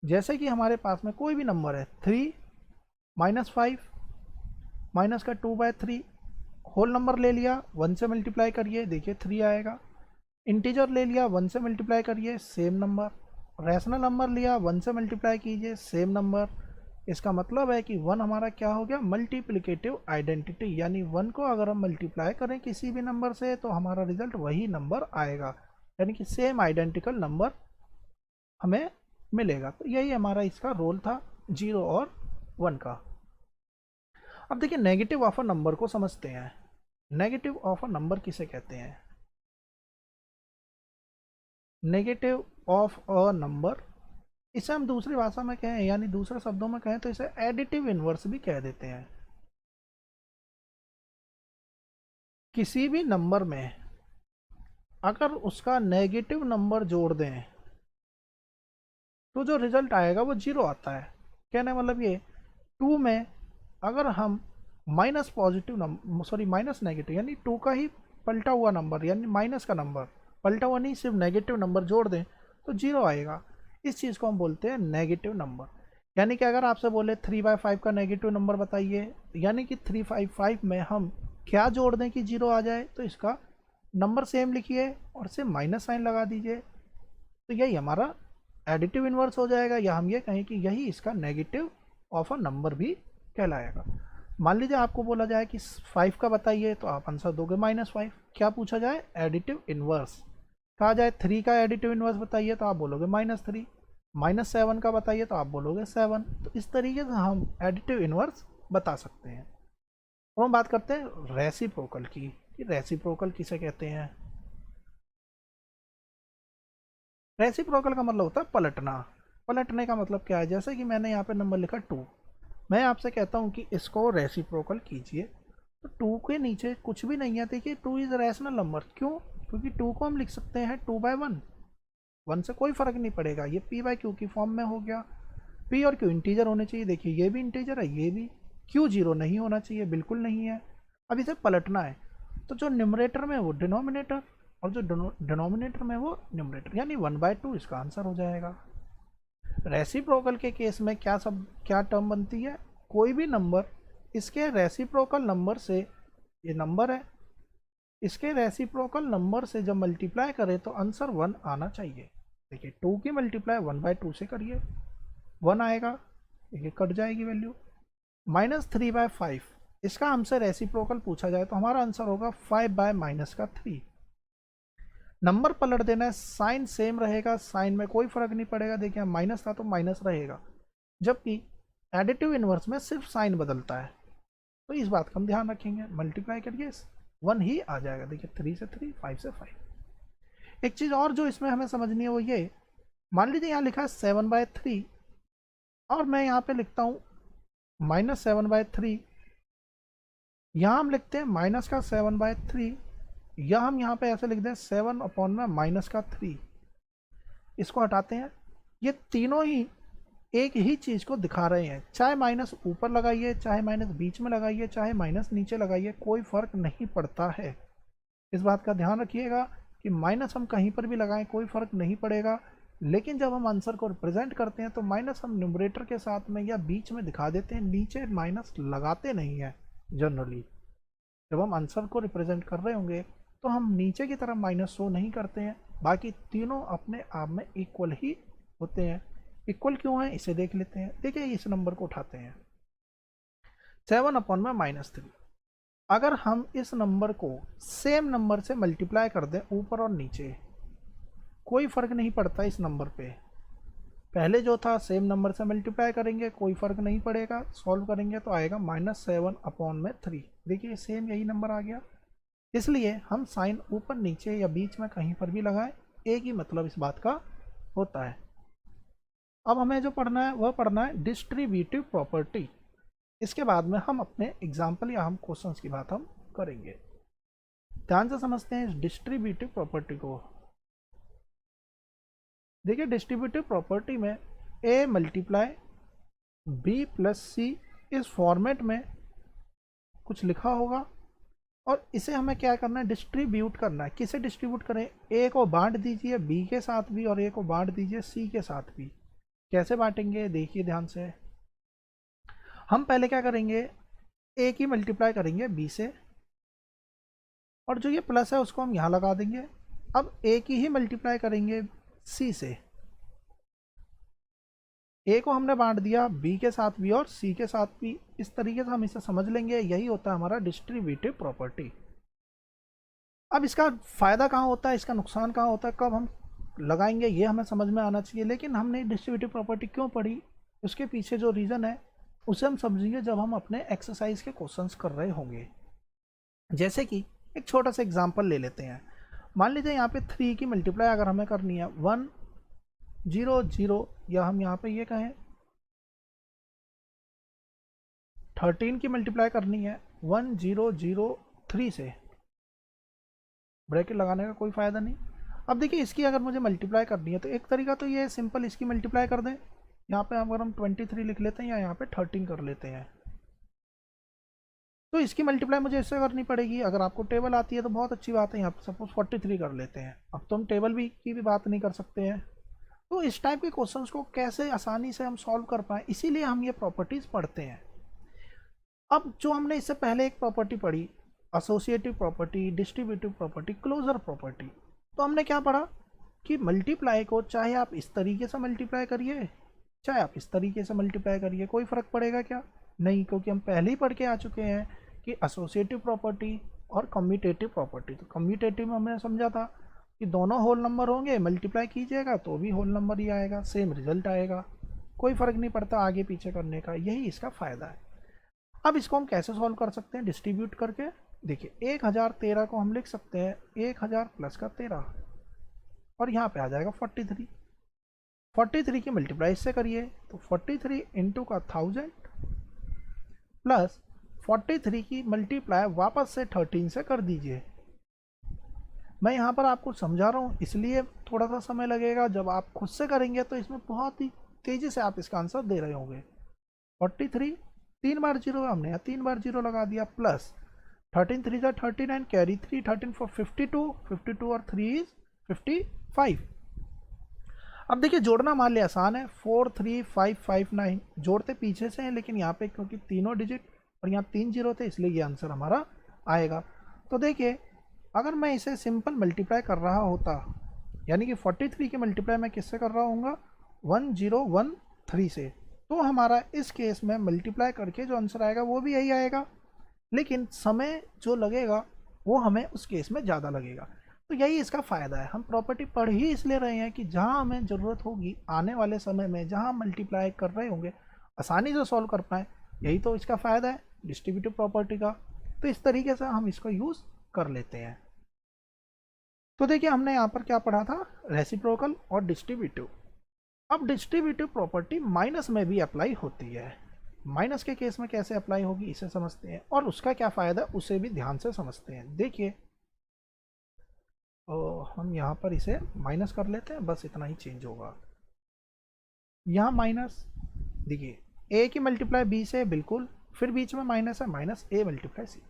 जैसे कि हमारे पास में कोई भी नंबर है 3 -5 माइनस का 2/3, होल नंबर ले लिया 1 से मल्टीप्लाई करिए, देखिए 3 आएगा। इंटीजर ले लिया 1 से मल्टीप्लाई करिए, सेम नंबर। रैशनल नंबर लिया 1 से मल्टीप्लाई कीजिए, सेम नंबर। इसका मतलब है कि 1 हमारा क्या हो गया, मल्टीप्लिकेटिव आइडेंटिटी, यानी 1 को अगर हम मल्टीप्लाई करें किसी भी नंबर से तो हमारा रिजल्ट वही नंबर आएगा, यानी कि सेम आइडेंटिकल नंबर हमें मिलेगा। तो यही हमारा इसका रोल था 0 और 1 का। अब देखिए नेगेटिव ऑफ अ नंबर को समझते हैं। नेगेटिव ऑफ अ नंबर किसे कहते हैं। नेगेटिव ऑफ अ नंबर, इसे हम दूसरी भाषा में कहें यानी दूसरे शब्दों में कहें तो इसे एडिटिव इनवर्स भी कह देते हैं। किसी भी नंबर में अगर उसका नेगेटिव नंबर जोड़ दें तो जो रिजल्ट आएगा वो 0 आता है। कहने मतलब ये 2 में अगर हम minus positive number, sorry minus negative, यानी 2 का ही पलटा हुआ नंबर यानी माइनस का नंबर, पलटा हुआ नहीं सिर्फ नेगेटिव नंबर जोड़ दें तो 0 आएगा। इस चीज़ को हम बोलते हैं नेगेटिव नंबर। यानी कि अगर आपसे बोले 3/5 का नेगेटिव नंबर बताइए, यानी कि 355 में हम क्या जोड़ दें कि 0 आ जाए, तो इसका नंबर सेम लिखिए और सिर्फ माइनस साइन लगा दीजिए, तो यही हमारा एडिटिव इनवर्स हो जाएगा, या हम ये कहें कि यही इसका नेगेटिव ऑफ अ नंबर भी कहलाएगा। मान लीजिए आपको बोला जाए कि 5 का बताइए तो आप आंसर दोगे -5। क्या पूछा जाए, एडिटिव इनवर्स। कहा जाए 3 का एडिटिव इनवर्स बताइए तो आप बोलोगे -3। -7 का बताइए तो आप बोलोगे 7। तो इस तरीके से हम एडिटिव इनवर्स बता सकते हैं। अब हम बात करते हैं रेसिप्रोकल की, कि रेसिप्रोकल किसे कहते हैं। रेसिप्रोकल का मतलब होता है पलटना। पलटने का मतलब क्या है, जैसे कि मैंने यहाँ पे नंबर लिखा 2, मैं आपसे कहता हूँ कि इसको रेसिप्रोकल कीजिए, तो 2 के नीचे कुछ भी नहीं है। देखिए 2 इज़ रैशनल नंबर, क्यों, क्योंकि 2 को हम लिख सकते हैं 2/1, 1 से कोई फ़र्क नहीं पड़ेगा, ये p/q की फॉर्म में हो गया। p और q इंटीजर होने चाहिए, देखिए ये भी इंटीजर है, ये भी। q 0 नहीं होना चाहिए, बिल्कुल नहीं है। अब इसे पलटना है, तो जो न्यूमरेटर में वो डिनोमिनेटर और जो डिनोमिनेटर में वो न्यूमरेटर, यानी 1/2 इसका आंसर हो जाएगा। रेसिप्रोकल के केस में क्या टर्म बनती है, कोई भी नंबर इसके रेसिप्रोकल नंबर से, ये नंबर है, इसके रेसिप्रोकल नंबर से जब मल्टीप्लाई करें तो आंसर 1 आना चाहिए। देखिए 2 की मल्टीप्लाई 1/2 से करिए, 1 आएगा, देखिए कट जाएगी वैल्यू। -3/5 इसका हमसे रेसिप्रोकल पूछा जाए तो हमारा आंसर होगा 5/-3। नंबर पलट देना है, साइन सेम रहेगा, साइन में कोई फर्क नहीं पड़ेगा। देखिए माइनस था तो माइनस रहेगा, जबकि एडिटिव इनवर्स में सिर्फ साइन बदलता है, तो इस बात का हम ध्यान रखेंगे। मल्टीप्लाई करिए 1 ही आ जाएगा, देखिए 3 से 3, 5 से 5। एक चीज़ और जो इसमें हमें समझनी है वो ये, मान लीजिए यहाँ लिखा है 7/3 और मैं यहाँ पे लिखता हूँ -7/3, यहाँ हम लिखते हैं माइनस का 7/3, या हम यहाँ पे ऐसे लिख दें 7/-3, इसको हटाते हैं। ये तीनों ही एक ही चीज़ को दिखा रहे हैं, चाहे माइनस ऊपर लगाइए, चाहे माइनस बीच में लगाइए, चाहे माइनस नीचे लगाइए, कोई फ़र्क नहीं पड़ता है। इस बात का ध्यान रखिएगा कि माइनस हम कहीं पर भी लगाएं कोई फ़र्क नहीं पड़ेगा, लेकिन जब हम आंसर को रिप्रेजेंट करते हैं तो माइनस हम न्यूमरेटर के साथ में या बीच में दिखा देते हैं, नीचे माइनस लगाते नहीं हैं जनरली। जब हम आंसर को रिप्रेजेंट कर रहे होंगे तो हम नीचे की तरफ माइनस शो नहीं करते हैं, बाकी तीनों अपने आप में इक्वल ही होते हैं। इक्वल क्यों है इसे देख लेते हैं। देखिए इस नंबर को उठाते हैं 7/-3, अगर हम इस नंबर को सेम नंबर से मल्टीप्लाई कर दें ऊपर और नीचे, कोई फ़र्क नहीं पड़ता इस नंबर पे। पहले जो था सेम नंबर से मल्टीप्लाई करेंगे, कोई फ़र्क नहीं पड़ेगा, सॉल्व करेंगे तो आएगा -7/3। देखिए सेम यही नंबर आ गया, इसलिए हम साइन ऊपर नीचे या बीच में कहीं पर भी लगाएं, एक ही मतलब इस बात का होता है। अब हमें जो पढ़ना है वह पढ़ना है डिस्ट्रीब्यूटिव प्रॉपर्टी। इसके बाद में हम अपने एग्जाम्पल या हम क्वेश्चंस की बात हम करेंगे। ध्यान से समझते हैं इस डिस्ट्रीब्यूटिव प्रॉपर्टी को। देखिए डिस्ट्रीब्यूटिव प्रॉपर्टी में a मल्टीप्लाई b प्लस सी इस फॉर्मेट में कुछ लिखा होगा और इसे हमें क्या करना है, डिस्ट्रीब्यूट करना है। किसे डिस्ट्रीब्यूट करें, a को बांट दीजिए b के साथ भी और a को बांट दीजिए c के साथ भी। कैसे बांटेंगे देखिए ध्यान से। हम पहले क्या करेंगे, a की मल्टीप्लाई करेंगे b से और जो ये प्लस है उसको हम यहाँ लगा देंगे। अब a की ही मल्टीप्लाई करेंगे c से। a को हमने बांट दिया b के साथ भी और c के साथ भी। इस तरीके से हम इसे समझ लेंगे, यही होता है हमारा डिस्ट्रीब्यूटिव प्रॉपर्टी। अब इसका फ़ायदा कहाँ होता है, इसका नुकसान कहाँ होता है, कब हम लगाएंगे, ये हमें समझ में आना चाहिए। लेकिन हमने डिस्ट्रीब्यूटिव प्रॉपर्टी क्यों पढ़ी, उसके पीछे जो रीज़न है उसे हम समझेंगे जब हम अपने एक्सरसाइज के क्वेश्चंस कर रहे होंगे। जैसे कि एक छोटा सा एग्जांपल ले लेते हैं। मान लीजिए यहाँ पे 3 की मल्टीप्लाई अगर हमें करनी है 1 0 0, या हम यहाँ पे ये कहें 13 की मल्टीप्लाई करनी है 1 0 0 3 से। ब्रैकेट लगाने का कोई फ़ायदा नहीं। अब देखिए इसकी अगर मुझे मल्टीप्लाई करनी है तो एक तरीका तो ये है, सिंपल इसकी मल्टीप्लाई कर दें। यहाँ पे अगर हम 23 लिख लेते हैं या यहाँ पे 13 कर लेते हैं, तो इसकी मल्टीप्लाई मुझे इससे करनी पड़ेगी। अगर आपको टेबल आती है तो बहुत अच्छी बात है, यहाँ पे सपोज 43 कर लेते हैं। अब तो हम टेबल भी की भी बात नहीं कर सकते हैं। तो इस टाइप के क्वेश्चंस को कैसे आसानी से हम सॉल्व कर पाएँ, इसीलिए हम ये प्रॉपर्टीज़ पढ़ते हैं। अब जो हमने इससे पहले एक प्रॉपर्टी पढ़ी, associative property, distributive property, closure property, तो हमने क्या पढ़ा कि मल्टीप्लाई को चाहे आप इस तरीके से मल्टीप्लाई करिए चाहे आप इस तरीके से मल्टीप्लाई करिए, कोई फ़र्क पड़ेगा क्या, नहीं, क्योंकि हम पहले ही पढ़ के आ चुके हैं कि एसोसिएटिव प्रॉपर्टी और कम्यूटेटिव प्रॉपर्टी। तो कम्यूटेटिव में हमने समझा था कि दोनों होल नंबर होंगे, मल्टीप्लाई कीजिएगा तो भी होल नंबर ही आएगा, सेम रिजल्ट आएगा, कोई फ़र्क नहीं पड़ता आगे पीछे करने का, यही इसका फ़ायदा है। अब इसको हम कैसे सॉल्व कर सकते हैं, डिस्ट्रीब्यूट करके। देखिए 1013 को हम लिख सकते हैं 1000 प्लस का 13 और यहाँ पे आ जाएगा 43। 43 की मल्टीप्लाई इससे करिए तो 43 इंटू का 1000 प्लस 43 की मल्टीप्लाई वापस से 13 से कर दीजिए। मैं यहाँ पर आपको समझा रहा हूँ इसलिए थोड़ा सा समय लगेगा, जब आप खुद से करेंगे तो इसमें बहुत ही तेज़ी से आप इसका आंसर दे रहे होंगे। 43 3 बार 0 हमने यहाँ 3 बार 0 लगा दिया, प्लस 13 3 जा 39, कैरी 3, 13 4 52, 52 और 3 इज 55। अब देखिए जोड़ना मान लिया आसान है, 4 3 5 5 9 जोड़ते पीछे से हैं, लेकिन यहाँ पे क्योंकि तीनों डिजिट और यहाँ 3 0 थे इसलिए ये आंसर हमारा आएगा। तो देखिए अगर मैं इसे सिंपल मल्टीप्लाई कर रहा होता, यानी कि 43 की मल्टीप्लाई मैं किससे कर रहा हूँगा 1013 से, तो हमारा इस केस में मल्टीप्लाई करके जो आंसर आएगा वो भी यही आएगा, लेकिन समय जो लगेगा वो हमें उस केस में ज़्यादा लगेगा। तो यही इसका फ़ायदा है, हम प्रॉपर्टी पढ़ ही इसलिए रहे हैं कि जहाँ हमें ज़रूरत होगी आने वाले समय में, जहाँ मल्टीप्लाई कर रहे होंगे आसानी से सॉल्व कर पाएँ, यही तो इसका फ़ायदा है डिस्ट्रीब्यूटिव प्रॉपर्टी का। तो इस तरीके से हम इसको यूज़ कर लेते हैं। तो देखिए हमने यहाँ पर क्या पढ़ा था, रेसिप्रोकल और डिस्ट्रीब्यूटिव। अब डिस्ट्रीब्यूटिव प्रॉपर्टी माइनस में भी अप्लाई होती है। माइनस के केस में कैसे अप्लाई होगी इसे समझते हैं, और उसका क्या फ़ायदा उसे भी ध्यान से समझते हैं। देखिए हम यहाँ पर इसे माइनस कर लेते हैं, बस इतना ही चेंज होगा। यहाँ माइनस, देखिए ए की मल्टीप्लाई बी से बिल्कुल, फिर बीच में माइनस है, माइनस ए मल्टीप्लाई सी।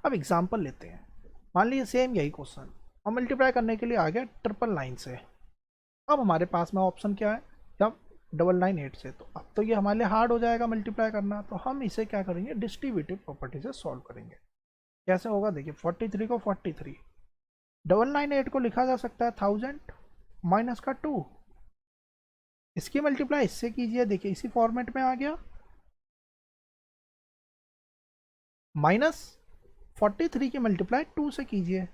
अब एग्जाम्पल लेते हैं, मान लीजिए सेम यही क्वेश्चन और मल्टीप्लाई करने के लिए आ गया 999 से। अब हमारे पास में ऑप्शन क्या है, जब 998 से, तो अब तो ये हमारे लिए हार्ड हो जाएगा मल्टीप्लाई करना। तो हम इसे क्या करेंगे, डिस्ट्रीब्यूटिव प्रॉपर्टी से सॉल्व करेंगे। कैसे होगा देखिए, 43 को 43, 998 को लिखा जा सकता है 1000 माइनस का 2, इसकी मल्टीप्लाई इससे कीजिए, देखिए इसी फॉर्मेट में आ गया, माइनस 43 की मल्टीप्लाई 2 से कीजिए।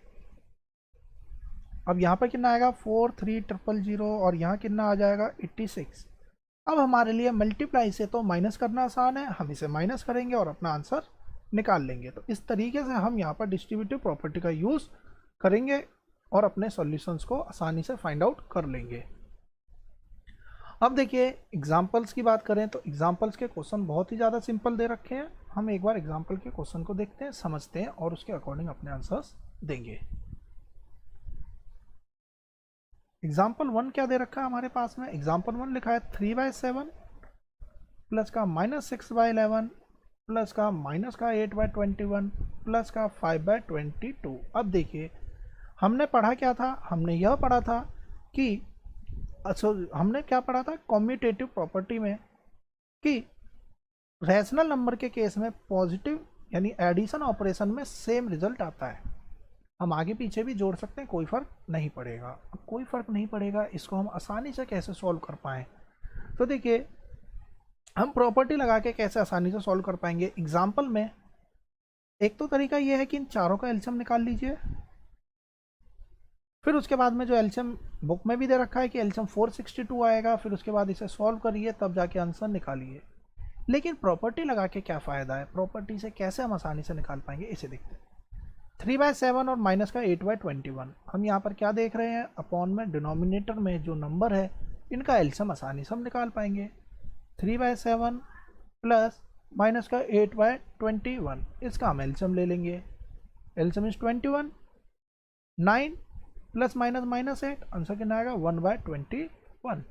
अब यहाँ पर कितना आएगा 43000 और यहाँ कितना आ जाएगा 86। अब हमारे लिए मल्टीप्लाई से तो माइनस करना आसान है, हम इसे माइनस करेंगे और अपना आंसर निकाल लेंगे। तो इस तरीके से हम यहाँ पर डिस्ट्रीब्यूटिव प्रॉपर्टी का यूज़ करेंगे और अपने सॉल्यूशंस को आसानी से फाइंड आउट कर लेंगे। अब देखिए एग्जाम्पल्स की बात करें तो एग्जाम्पल्स के क्वेश्चन बहुत ही ज़्यादा सिंपल दे रखे हैं। हम एक बार एग्जाम्पल के क्वेश्चन को देखते हैं, समझते हैं और उसके अकॉर्डिंग अपने आंसर्स देंगे। एग्जाम्पल 1 क्या दे रखा है हमारे पास में, एग्जाम्पल 1 लिखा है 3/7 प्लस का -6/11 प्लस का -8/21 प्लस का 5/22। अब देखिए हमने पढ़ा क्या था, हमने यह पढ़ा था कि हमने क्या पढ़ा था कॉम्यूटेटिव प्रॉपर्टी में कि रैशनल नंबर के केस में पॉजिटिव यानी एडिशन ऑपरेशन में सेम रिजल्ट आता है। हम आगे पीछे भी जोड़ सकते हैं, कोई फ़र्क नहीं पड़ेगा। अब कोई फ़र्क नहीं पड़ेगा, इसको हम आसानी से कैसे सॉल्व कर पाएँ, तो देखिए हम प्रॉपर्टी लगा के कैसे आसानी से सॉल्व कर पाएंगे। एग्जाम्पल में एक तो तरीका ये है कि इन चारों का एलसीएम निकाल लीजिए, फिर उसके बाद में जो एलसीएम बुक में भी दे रखा है कि एलसीएम 462 आएगा, फिर उसके बाद इसे सॉल्व करिए तब जाके आंसर निकालिए। लेकिन प्रॉपर्टी लगा के क्या फ़ायदा है, प्रॉपर्टी से कैसे हम आसानी से निकाल पाएंगे इसे देखते हैं। 3/7 और माइनस का 8/21, हम यहाँ पर क्या देख रहे हैं, अपॉन में डिनोमिनेटर में जो नंबर है इनका एलसीएम आसानी से हम निकाल पाएंगे। 3/7 प्लस माइनस का 8/21, इसका हम एलसीएम ले लेंगे। LCM is 21, 9 plus minus -8, answer कितना आएगा 1/21।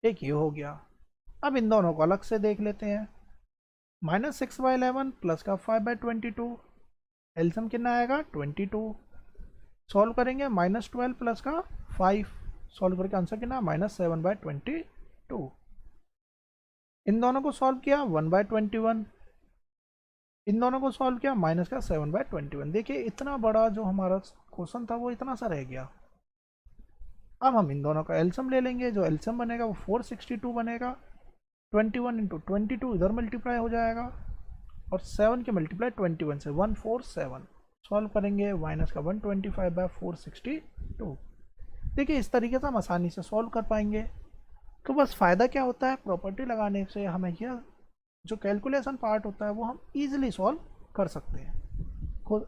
एक ये हो गया। अब इन दोनों को अलग से देख लेते हैं। -6/11 प्लस का 5/22, एलसीएम कितना आएगा 22। सॉल्व करेंगे -12 प्लस का 5, सॉल्व करके आंसर कितना -7/22। इन दोनों को सॉल्व किया 1/21, इन दोनों को सॉल्व किया माइनस का 7/21। देखिए इतना बड़ा जो हमारा क्वेश्चन था वो इतना सा रह गया। अब हम इन दोनों का एलसीएम ले लेंगे, जो एलसीएम बनेगा वो 462 बनेगा। 21 इंटू 22 इधर मल्टीप्लाई हो जाएगा और 7 के मल्टीप्लाई 21 से 147। सॉल्व करेंगे माइनस का 125/462। देखिए इस तरीके से हम आसानी से सॉल्व कर पाएंगे। तो बस फ़ायदा क्या होता है, प्रॉपर्टी लगाने से हमें यह जो कैलकुलेशन पार्ट होता है वो हम इजीली सॉल्व कर सकते हैं।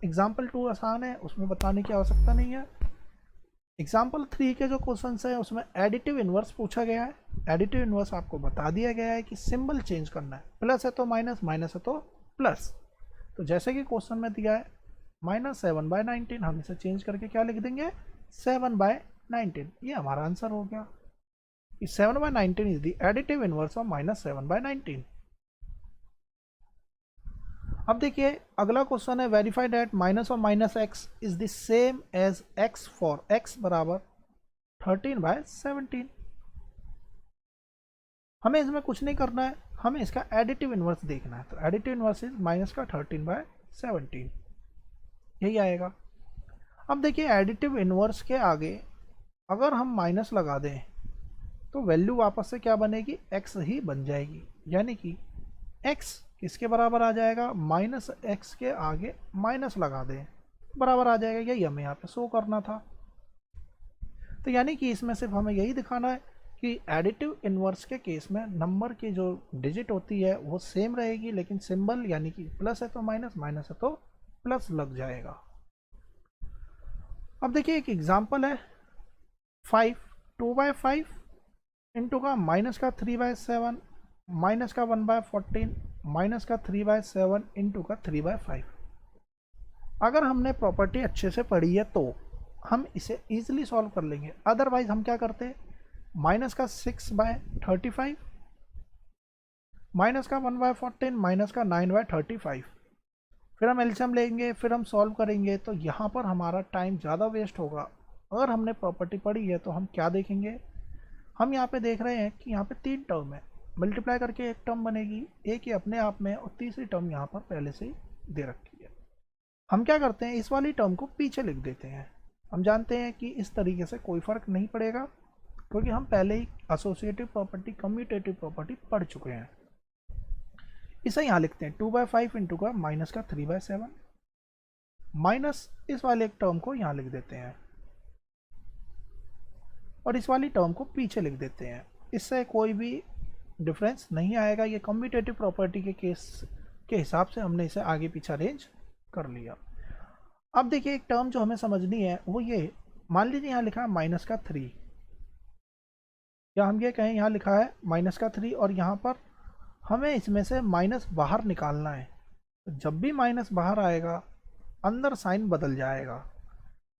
एग्जाम्पल 2 आसान है, उसमें बताने की आवश्यकता नहीं है। एग्जाम्पल 3 के जो क्वेश्चंस हैं उसमें एडिटिव इन्वर्स पूछा गया है। एडिटिव इन्वर्स आपको बता दिया गया है कि सिंबल चेंज करना है, प्लस है तो माइनस, माइनस है तो प्लस। तो जैसे कि क्वेश्चन में दिया है -7/19, हम इसे चेंज करके क्या लिख देंगे 7/19। ये हमारा आंसर हो गया कि 7/19 is the additive inverse of -7/19। अब देखिए अगला क्वेश्चन है वेरीफाई दैट माइनस और minus x is the same as x for x बराबर 13/17। हमें इसमें कुछ नहीं करना है, हमें इसका एडिटिव इन्वर्स देखना है। तो एडिटिव इन्वर्स इज माइनस का 13/17, यही आएगा। अब देखिए एडिटिव इन्वर्स के आगे अगर हम माइनस लगा दें तो वैल्यू वापस से क्या बनेगी, एक्स ही बन जाएगी। यानी कि एक्स किसके बराबर आ जाएगा, माइनस एक्स के आगे माइनस लगा दें बराबर आ जाएगा। यही हमें यहाँ पे शो करना था। तो यानी कि इसमें सिर्फ हमें यही दिखाना है कि एडिटिव इन्वर्स के केस में नंबर की जो डिजिट होती है वो सेम रहेगी, लेकिन सिंबल यानी कि प्लस है तो माइनस, माइनस है तो प्लस लग जाएगा। अब देखिए एक एग्जाम्पल है 5, 2/5 इंटू का माइनस का 3/7 माइनस का 1/14 माइनस का 3/7 इंटू का 3/5। अगर हमने प्रॉपर्टी अच्छे से पढ़ी है तो हम इसे इजीली सॉल्व कर लेंगे। अदरवाइज हम क्या करते हैं, माइनस का 6/35 माइनस का 1/14 माइनस का 9/35, फिर हम एलसीएम लेंगे, फिर हम सॉल्व करेंगे। तो यहाँ पर हमारा टाइम ज़्यादा वेस्ट होगा। अगर हमने प्रॉपर्टी पढ़ी है तो हम क्या देखेंगे, हम यहाँ पे देख रहे हैं कि यहाँ पे 3 टर्म है, मल्टीप्लाई करके एक टर्म बनेगी, एक ही अपने आप में, और तीसरी टर्म यहाँ पर पहले से ही दे रखी है। हम क्या करते हैं, इस वाली टर्म को पीछे लिख देते हैं। हम जानते हैं कि इस तरीके से कोई फ़र्क नहीं पड़ेगा क्योंकि हम पहले ही एसोसिएटिव प्रॉपर्टी, कम्यूटेटिव प्रॉपर्टी पढ़ चुके हैं। इसे यहाँ लिखते हैं 2/5 इंटू का माइनस का 3/7 माइनस इस वाले एक टर्म को यहाँ लिख देते हैं और इस वाली टर्म को पीछे लिख देते हैं। इससे कोई भी डिफरेंस नहीं आएगा। ये कम्यूटेटिव प्रॉपर्टी के केस के हिसाब से हमने इसे आगे पीछे अरेंज कर लिया। अब देखिए एक टर्म जो हमें समझनी है वो ये, मान लीजिए यहाँ लिखा है माइनस का 3, या हम ये कहें यहाँ लिखा है माइनस का 3 और यहाँ पर हमें इसमें से माइनस बाहर निकालना है। तो जब भी माइनस बाहर आएगा अंदर साइन बदल जाएगा।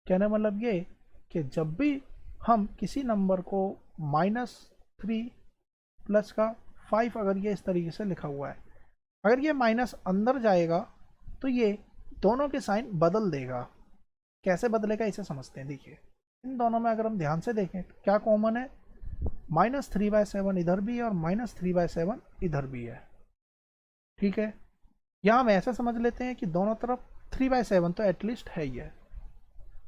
कहने मतलब ये कि जब भी हम किसी नंबर को -3 प्लस का 5, अगर ये इस तरीके से लिखा हुआ है, अगर ये माइनस अंदर जाएगा तो ये दोनों के साइन बदल देगा। कैसे बदलेगा इसे समझते हैं। देखिए इन दोनों में अगर हम ध्यान से देखें तो क्या कॉमन है, -3/7 इधर भी है और -3/7 इधर भी है। ठीक है, यहाँ हम ऐसा समझ लेते हैं कि दोनों तरफ 3/7 तो एटलीस्ट है ही है।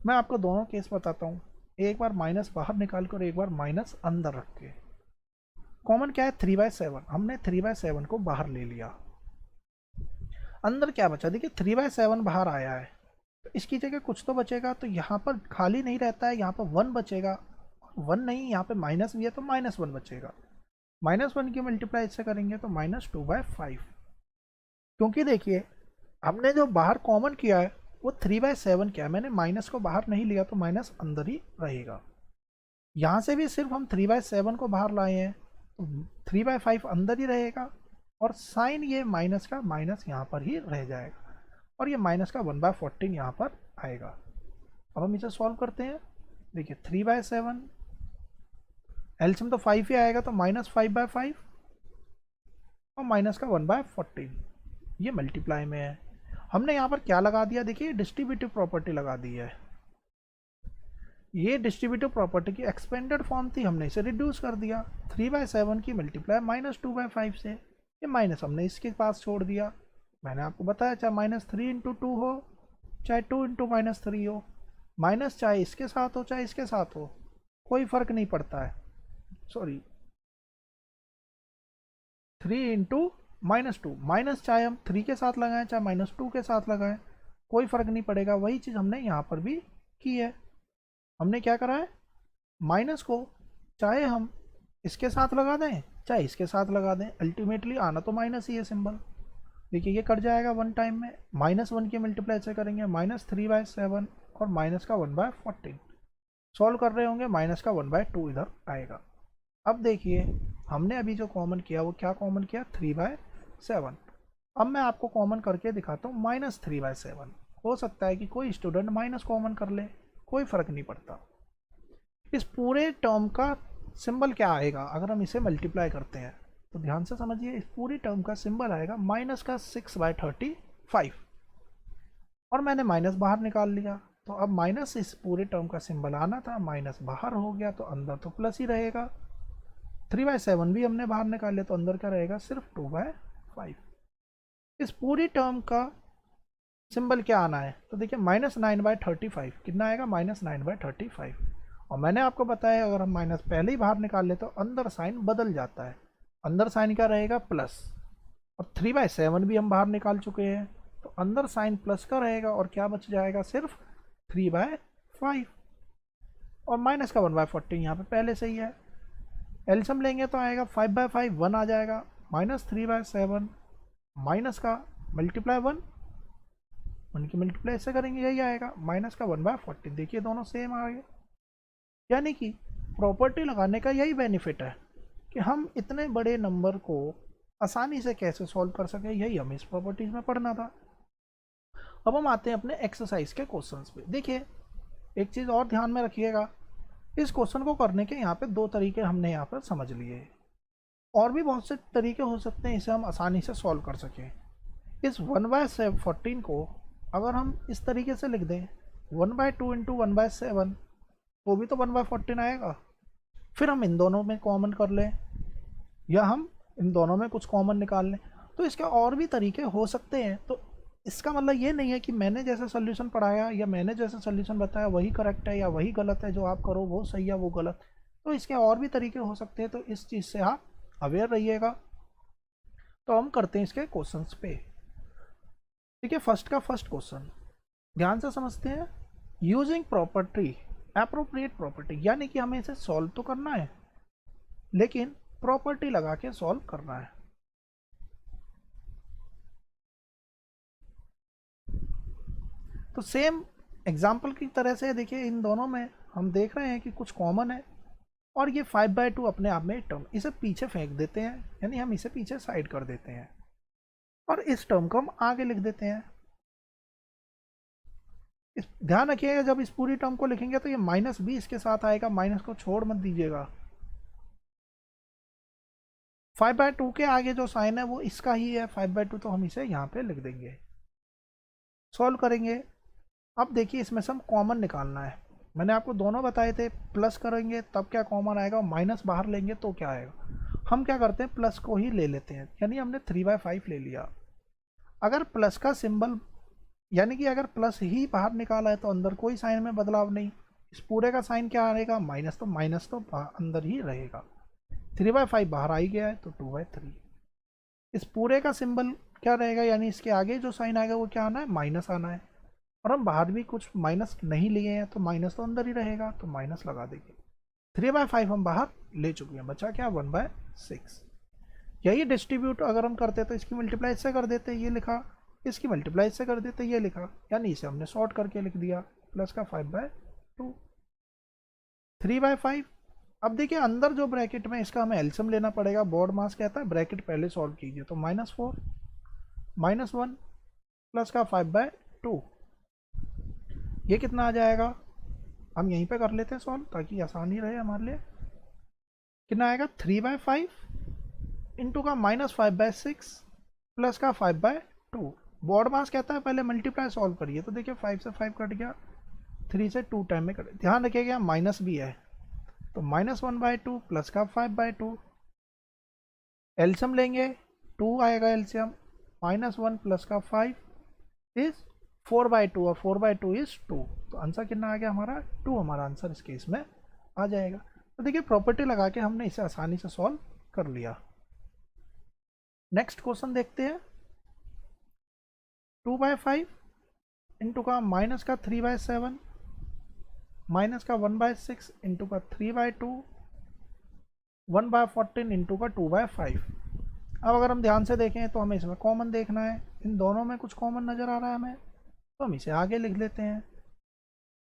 मैं आपको दोनों केस बताता हूँ, एक बार माइनस बाहर निकाल कर एक बार माइनस अंदर रख के। कॉमन क्या है, 3/7, हमने 3/7 को बाहर ले लिया, अंदर क्या बचा, देखिए 3/7 बाहर आया है तो इसकी जगह कुछ तो बचेगा, तो यहाँ पर खाली नहीं रहता है, यहाँ पर 1 बचेगा, 1 नहीं, यहाँ पे माइनस भी है तो -1 बचेगा। -1 की मल्टीप्लाई इससे करेंगे तो -2/5, क्योंकि देखिए हमने जो बाहर कॉमन किया है वो 3/7 क्या है, मैंने माइनस को बाहर नहीं लिया तो माइनस अंदर ही रहेगा। यहाँ से भी सिर्फ हम 3/7 को बाहर लाए हैं तो 3/5 अंदर ही रहेगा, और साइन ये माइनस का माइनस यहाँ पर ही रह जाएगा, और ये माइनस का 1/14 यहाँ पर आएगा। अब हम इसे सॉल्व करते हैं। देखिए 3/7 एलसीएम तो 5 ही आएगा, तो -5/5 और माइनस का 1/14, ये मल्टीप्लाई में है। हमने यहाँ पर क्या लगा दिया, देखिए डिस्ट्रीब्यूटिव प्रॉपर्टी लगा दी है। ये डिस्ट्रीब्यूटिव प्रॉपर्टी की एक्सपेंडेड फॉर्म थी, हमने इसे रिड्यूस कर दिया। 3/7 की मल्टीप्लाई -2/5 से, ये माइनस हमने इसके पास छोड़ दिया। मैंने आपको बताया चाहे -3 × 2 हो, चाहे 2 × -3 हो, माइनस चाहे इसके साथ हो चाहे इसके साथ हो, कोई फर्क नहीं पड़ता है। सॉरी 3 × -2, माइनस चाहे हम 3 के साथ लगाएं चाहे -2 के साथ लगाएं, कोई फर्क नहीं पड़ेगा। वही चीज़ हमने यहाँ पर भी की है। हमने क्या करा है, माइनस को चाहे हम इसके साथ लगा दें चाहे इसके साथ लगा दें, अल्टीमेटली आना तो माइनस ही है सिंबल। देखिए ये कट जाएगा 1 टाइम में, -1 की मल्टीप्लाई से करेंगे -3/7 और माइनस का 1/14, सॉल्व कर रहे होंगे माइनस का 1/2 इधर आएगा। अब देखिए हमने अभी जो कॉमन किया वो क्या कॉमन किया, 3/7। अब मैं आपको कॉमन करके दिखाता हूँ -3/7। हो सकता है कि कोई स्टूडेंट माइनस कॉमन कर ले, कोई फर्क नहीं पड़ता। इस पूरे टर्म का सिंबल क्या आएगा अगर हम इसे मल्टीप्लाई करते हैं, तो ध्यान से समझिए, इस पूरी टर्म का सिंबल आएगा -6/35, और मैंने माइनस बाहर निकाल लिया, तो अब माइनस इस पूरे टर्म का सिंबल आना था, माइनस बाहर हो गया तो अंदर तो प्लस ही रहेगा। 3/7 भी हमने बाहर निकाल लिया तो अंदर क्या रहेगा, सिर्फ 2/5। इस पूरी टर्म का सिंबल क्या आना है, तो देखिए -9/35, कितना आएगा, -9/35। और मैंने आपको बताया अगर हम माइनस पहले ही बाहर निकाल ले तो अंदर साइन बदल जाता है, अंदर साइन क्या रहेगा, प्लस। और 3/7 भी हम बाहर निकाल चुके हैं तो अंदर साइन प्लस का रहेगा, और क्या बच जाएगा, सिर्फ 3/5, और माइनस का 1/14 यहाँ पे पहले से ही है। एलसीएम लेंगे तो आएगा 5/5, 1 आ जाएगा, -3/7 माइनस का मल्टीप्लाई 1 की मल्टीप्लाई से करेंगे यही आएगा, माइनस का 1/14। देखिए दोनों सेम आ गए। यानी कि प्रॉपर्टी लगाने का यही बेनिफिट है कि हम इतने बड़े नंबर को आसानी से कैसे सॉल्व कर सके, यही हमें इस प्रॉपर्टीज में पढ़ना था। अब हम आते हैं अपने एक्सरसाइज के क्वेश्चंस पे। देखिए एक चीज़ और ध्यान में रखिएगा, इस क्वेश्चन को करने के यहाँ पे 2 तरीके हमने यहाँ पर समझ लिए, और भी बहुत से तरीके हो सकते हैं इसे हम आसानी से सॉल्व कर सकें। इस 1/14 को अगर हम इस तरीके से लिख दें 1/2 × 1/7, तो भी तो 1/14 आएगा। फिर हम इन दोनों में कॉमन कर लें, या हम इन दोनों में कुछ कॉमन निकाल लें, तो इसके और भी तरीके हो सकते हैं। तो इसका मतलब ये नहीं है कि मैंने जैसा सोल्यूशन पढ़ाया या मैंने जैसा सोल्यूशन बताया वही करेक्ट है या वही गलत है, जो आप करो वो सही है वो गलत। तो इसके और भी तरीके हो सकते हैं, तो इस चीज़ से आप अवेयर रहिएगा। तो हम करते हैं इसके क्वेश्चंस पे। ठीक है, फर्स्ट का फर्स्ट क्वेश्चन ध्यान से समझते हैं। यूजिंग प्रॉपर्टी एप्रोप्रिएट प्रॉपर्टी, यानी कि हमें इसे सॉल्व तो करना है लेकिन प्रॉपर्टी लगा के सॉल्व करना है। तो सेम एग्जाम्पल की तरह से देखिए इन दोनों में हम देख रहे हैं कि कुछ कॉमन है, और ये 5/2 अपने आप में टर्म, इसे पीछे फेंक देते हैं, यानी हम इसे पीछे साइड कर देते हैं और इस टर्म को हम आगे लिख देते हैं। ध्यान रखिएगा जब इस पूरी टर्म को लिखेंगे तो ये माइनस भी इसके साथ आएगा, माइनस को छोड़ मत दीजिएगा। 5/2 के आगे जो साइन है वो इसका ही है 5/2, तो हम इसे यहाँ पे लिख देंगे। सॉल्व करेंगे। अब देखिए इसमें से हम कॉमन निकालना है। मैंने आपको दोनों बताए थे, प्लस करेंगे तब क्या कॉमन आएगा, और माइनस बाहर लेंगे तो क्या आएगा। हम क्या करते हैं, प्लस को ही ले लेते हैं, यानी हमने 3/5 ले लिया। अगर प्लस का सिंबल, यानी कि अगर प्लस ही बाहर निकाला है तो अंदर कोई साइन में बदलाव नहीं। इस पूरे का साइन क्या आएगा, माइनस, तो माइनस तो अंदर ही रहेगा। 3/5 बाहर आ ही गया है तो 2/3। इस पूरे का सिंबल क्या रहेगा, यानी इसके आगे जो साइन आएगा वो क्या आना है, माइनस आना है। और हम बाहर भी कुछ माइनस नहीं लिए हैं तो माइनस तो अंदर ही रहेगा, तो माइनस लगा देंगे। 3/5 हम बाहर ले चुके हैं, बचा क्या, 1/6। यही डिस्ट्रीब्यूट अगर हम करते तो इसकी मल्टीप्लाई इससे कर देते, ये लिखा, इसकी मल्टीप्लाई इससे कर देते, ये लिखा, यानी इसे हमने शॉर्ट करके लिख दिया, प्लस का 5/2 3/5। अब देखिए अंदर जो ब्रैकेट में इसका हमें एलसीएम लेना पड़ेगा। बोर्ड मास कहता है ब्रैकेट पहले सॉल्व कीजिए, तो -4 -1 प्लस का 5/2, ये कितना आ जाएगा, हम यहीं पे कर लेते हैं सॉल्व ताकि आसानी रहे हमारे लिए। कितना आएगा, 3/5 इंटू का -5/6 प्लस का 5/2। बोर्ड मास कहता है पहले मल्टीप्लाई सॉल्व करिए, तो देखिए 5 से 5 कट गया, 3 से 2 टाइम में कट। ध्यान रखिएगा माइनस भी है, तो -1/2 प्लस का 5/2। एलसीएम लेंगे, 2 आएगा एलसीएम, -1 प्लस का 5 इज 4/2, और 4/2 इज 2, तो आंसर कितना आ गया हमारा, 2 हमारा आंसर इस केस में आ जाएगा। तो देखिए प्रॉपर्टी लगा के हमने इसे आसानी से सॉल्व कर लिया। नेक्स्ट क्वेश्चन देखते हैं। 2/5 इंटू का माइनस का 3/7 माइनस का 1/6 इंटू का 3/2 1/14 इंटू का 2/5। अब अगर हम ध्यान से देखें तो हमें इसमें कॉमन देखना है, इन दोनों में कुछ कॉमन नज़र आ रहा है हमें, तो हम इसे आगे लिख लेते हैं।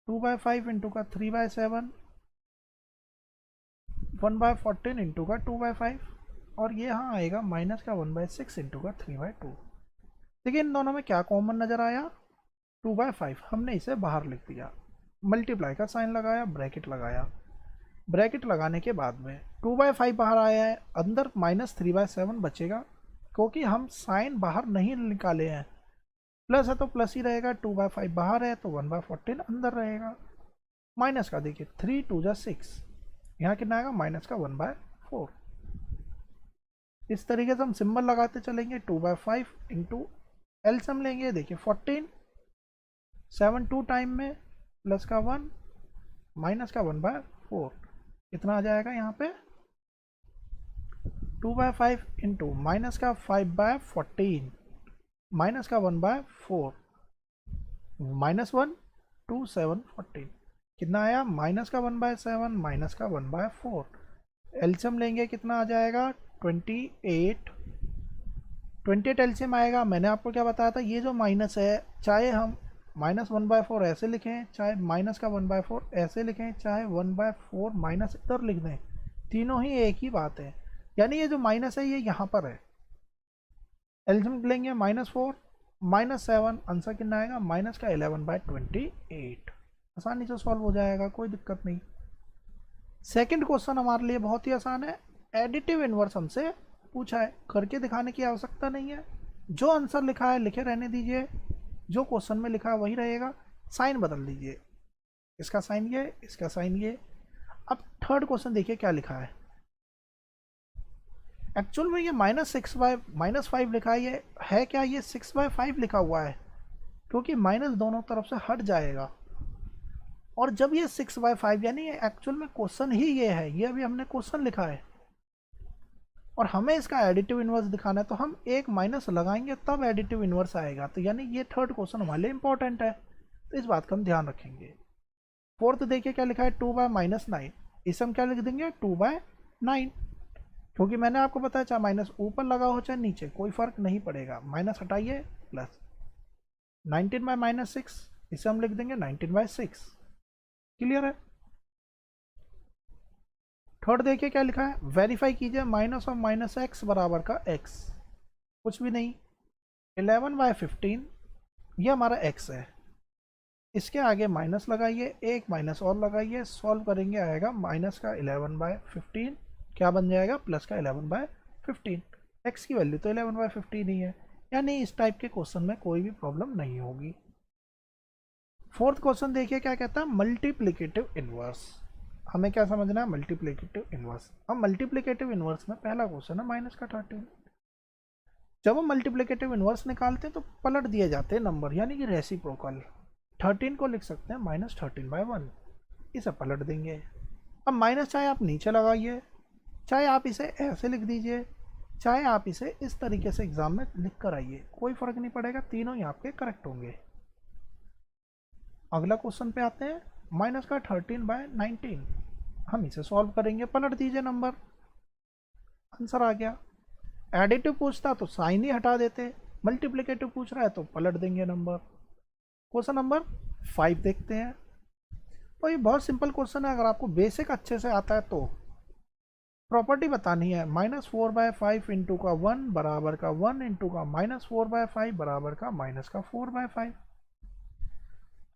2/5 इंटू का 3/7 1/14 इंटू का 2/5, और ये यहाँ आएगा माइनस का 1/6 इंटू का 3/2। देखिए इन दोनों में क्या कॉमन नज़र आया, 2/5, हमने इसे बाहर लिख दिया, मल्टीप्लाई का साइन लगाया, ब्रैकेट लगाया। ब्रैकेट लगाने के बाद में 2/5 बाहर आया है, अंदर -3/7 बचेगा, क्योंकि हम साइन बाहर नहीं निकाले हैं। प्लस है तो प्लस ही रहेगा, 2/5 बाहर है तो 1/14 अंदर रहेगा। माइनस का देखिए 3 2 जा 6, यहाँ कितना आएगा, माइनस का 1/4। इस तरीके से हम सिंबल लगाते चलेंगे। 2/5 इंटू एलसीएम लेंगे, देखिए 14, 7 2 टाइम में, प्लस का 1 माइनस का 1/4, कितना आ जाएगा यहाँ पे, 2/5 इंटू माइनस का 5/14 माइनस का 1/4 -1 2 7 14, कितना आया, माइनस का 1/7 माइनस का 1/4। एलसीएम लेंगे कितना आ जाएगा, 28 28 एलसीएम आएगा। मैंने आपको क्या बताया था, ये जो माइनस है, चाहे हम -1/4 ऐसे लिखें, चाहे माइनस का 1/4 ऐसे लिखें, चाहे 1/4 माइनस इधर लिख दें, तीनों ही एक ही बात है। यानी ये जो माइनस है ये यहाँ पर है। एलसीएम लेंगे -4 -7, आंसर कितना आएगा, माइनस का 11/28। आसानी से सॉल्व हो जाएगा, कोई दिक्कत नहीं। सेकंड क्वेश्चन हमारे लिए बहुत ही आसान है। एडिटिव इनवर्स हमसे पूछा है, करके दिखाने की आवश्यकता नहीं है, जो आंसर लिखा है लिखे रहने दीजिए, जो क्वेश्चन में लिखा है वही रहेगा, साइन बदल दीजिए, इसका साइन ये, इसका साइन ये। अब थर्ड क्वेश्चन देखिए क्या लिखा है। एक्चुअल में ये -5 लिखा है, ये है क्या, ये 6/5 लिखा हुआ है, क्योंकि माइनस दोनों तरफ से हट जाएगा। और जब ये 6/5, यानी एक्चुअल में क्वेश्चन ही ये है, ये अभी हमने क्वेश्चन लिखा है और हमें इसका एडिटिव इनवर्स दिखाना है, तो हम एक माइनस लगाएंगे तब एडिटिव इनवर्स आएगा। तो यानी ये थर्ड क्वेश्चन हमारे लिए इंपॉर्टेंट है, तो इस बात का हम ध्यान रखेंगे। फोर्थ देखिए क्या लिखा है, 2/-9, इसे हम क्या लिख देंगे, 2/9, क्योंकि मैंने आपको बताया चाहे माइनस ऊपर लगा हो चाहे नीचे, कोई फर्क नहीं पड़ेगा, माइनस हटाइए प्लस। 19/-6, इसे हम लिख देंगे 19/6। क्लियर है। थर्ड देखिए क्या लिखा है, वेरीफाई कीजिए, माइनस ऑफ -x बराबर का x, कुछ भी नहीं, 11/15, ये हमारा x है। इसके आगे माइनस लगाइए, एक माइनस और लगाइए, सॉल्व करेंगे आएगा माइनस का 11/15, क्या बन जाएगा प्लस का 11/15। एक्स की वैल्यू तो 11/15 ही है, यानी इस टाइप के क्वेश्चन में कोई भी प्रॉब्लम नहीं होगी। फोर्थ क्वेश्चन देखिए क्या कहता है, मल्टीप्लिकेटिव इनवर्स। हमें क्या समझना है, मल्टीप्लिकेटिव इनवर्स। अब मल्टीप्लिकेटिव इनवर्स में पहला क्वेश्चन है माइनस का 13। जब हम मल्टीप्लिकेटिव इनवर्स निकालते हैं तो पलट दिए जाते हैं नंबर, यानी कि रेसिप्रोकल। 13 को लिख सकते हैं -13/1, इसे पलट देंगे। अब माइनस चाहे आप नीचे लगाइए, चाहे आप इसे ऐसे लिख दीजिए, चाहे आप इसे इस तरीके से एग्जाम में लिख कर आइए, कोई फर्क नहीं पड़ेगा, तीनों ही आपके करेक्ट होंगे। अगला क्वेश्चन पे आते हैं, माइनस का 13/19। हम इसे सॉल्व करेंगे, पलट दीजिए नंबर, आंसर आ गया। एडिटिव पूछता तो साइन ही हटा देते, मल्टीप्लिकेटिव पूछ रहा है तो पलट देंगे नंबर। क्वेश्चन नंबर 5 देखते हैं। तो ये बहुत सिंपल क्वेश्चन है, अगर आपको बेसिक अच्छे से आता है तो। प्रॉपर्टी बतानी है, -4/5 इंटू का 1 बराबर का 1 इंटू का -4/5 बराबर का -4/5।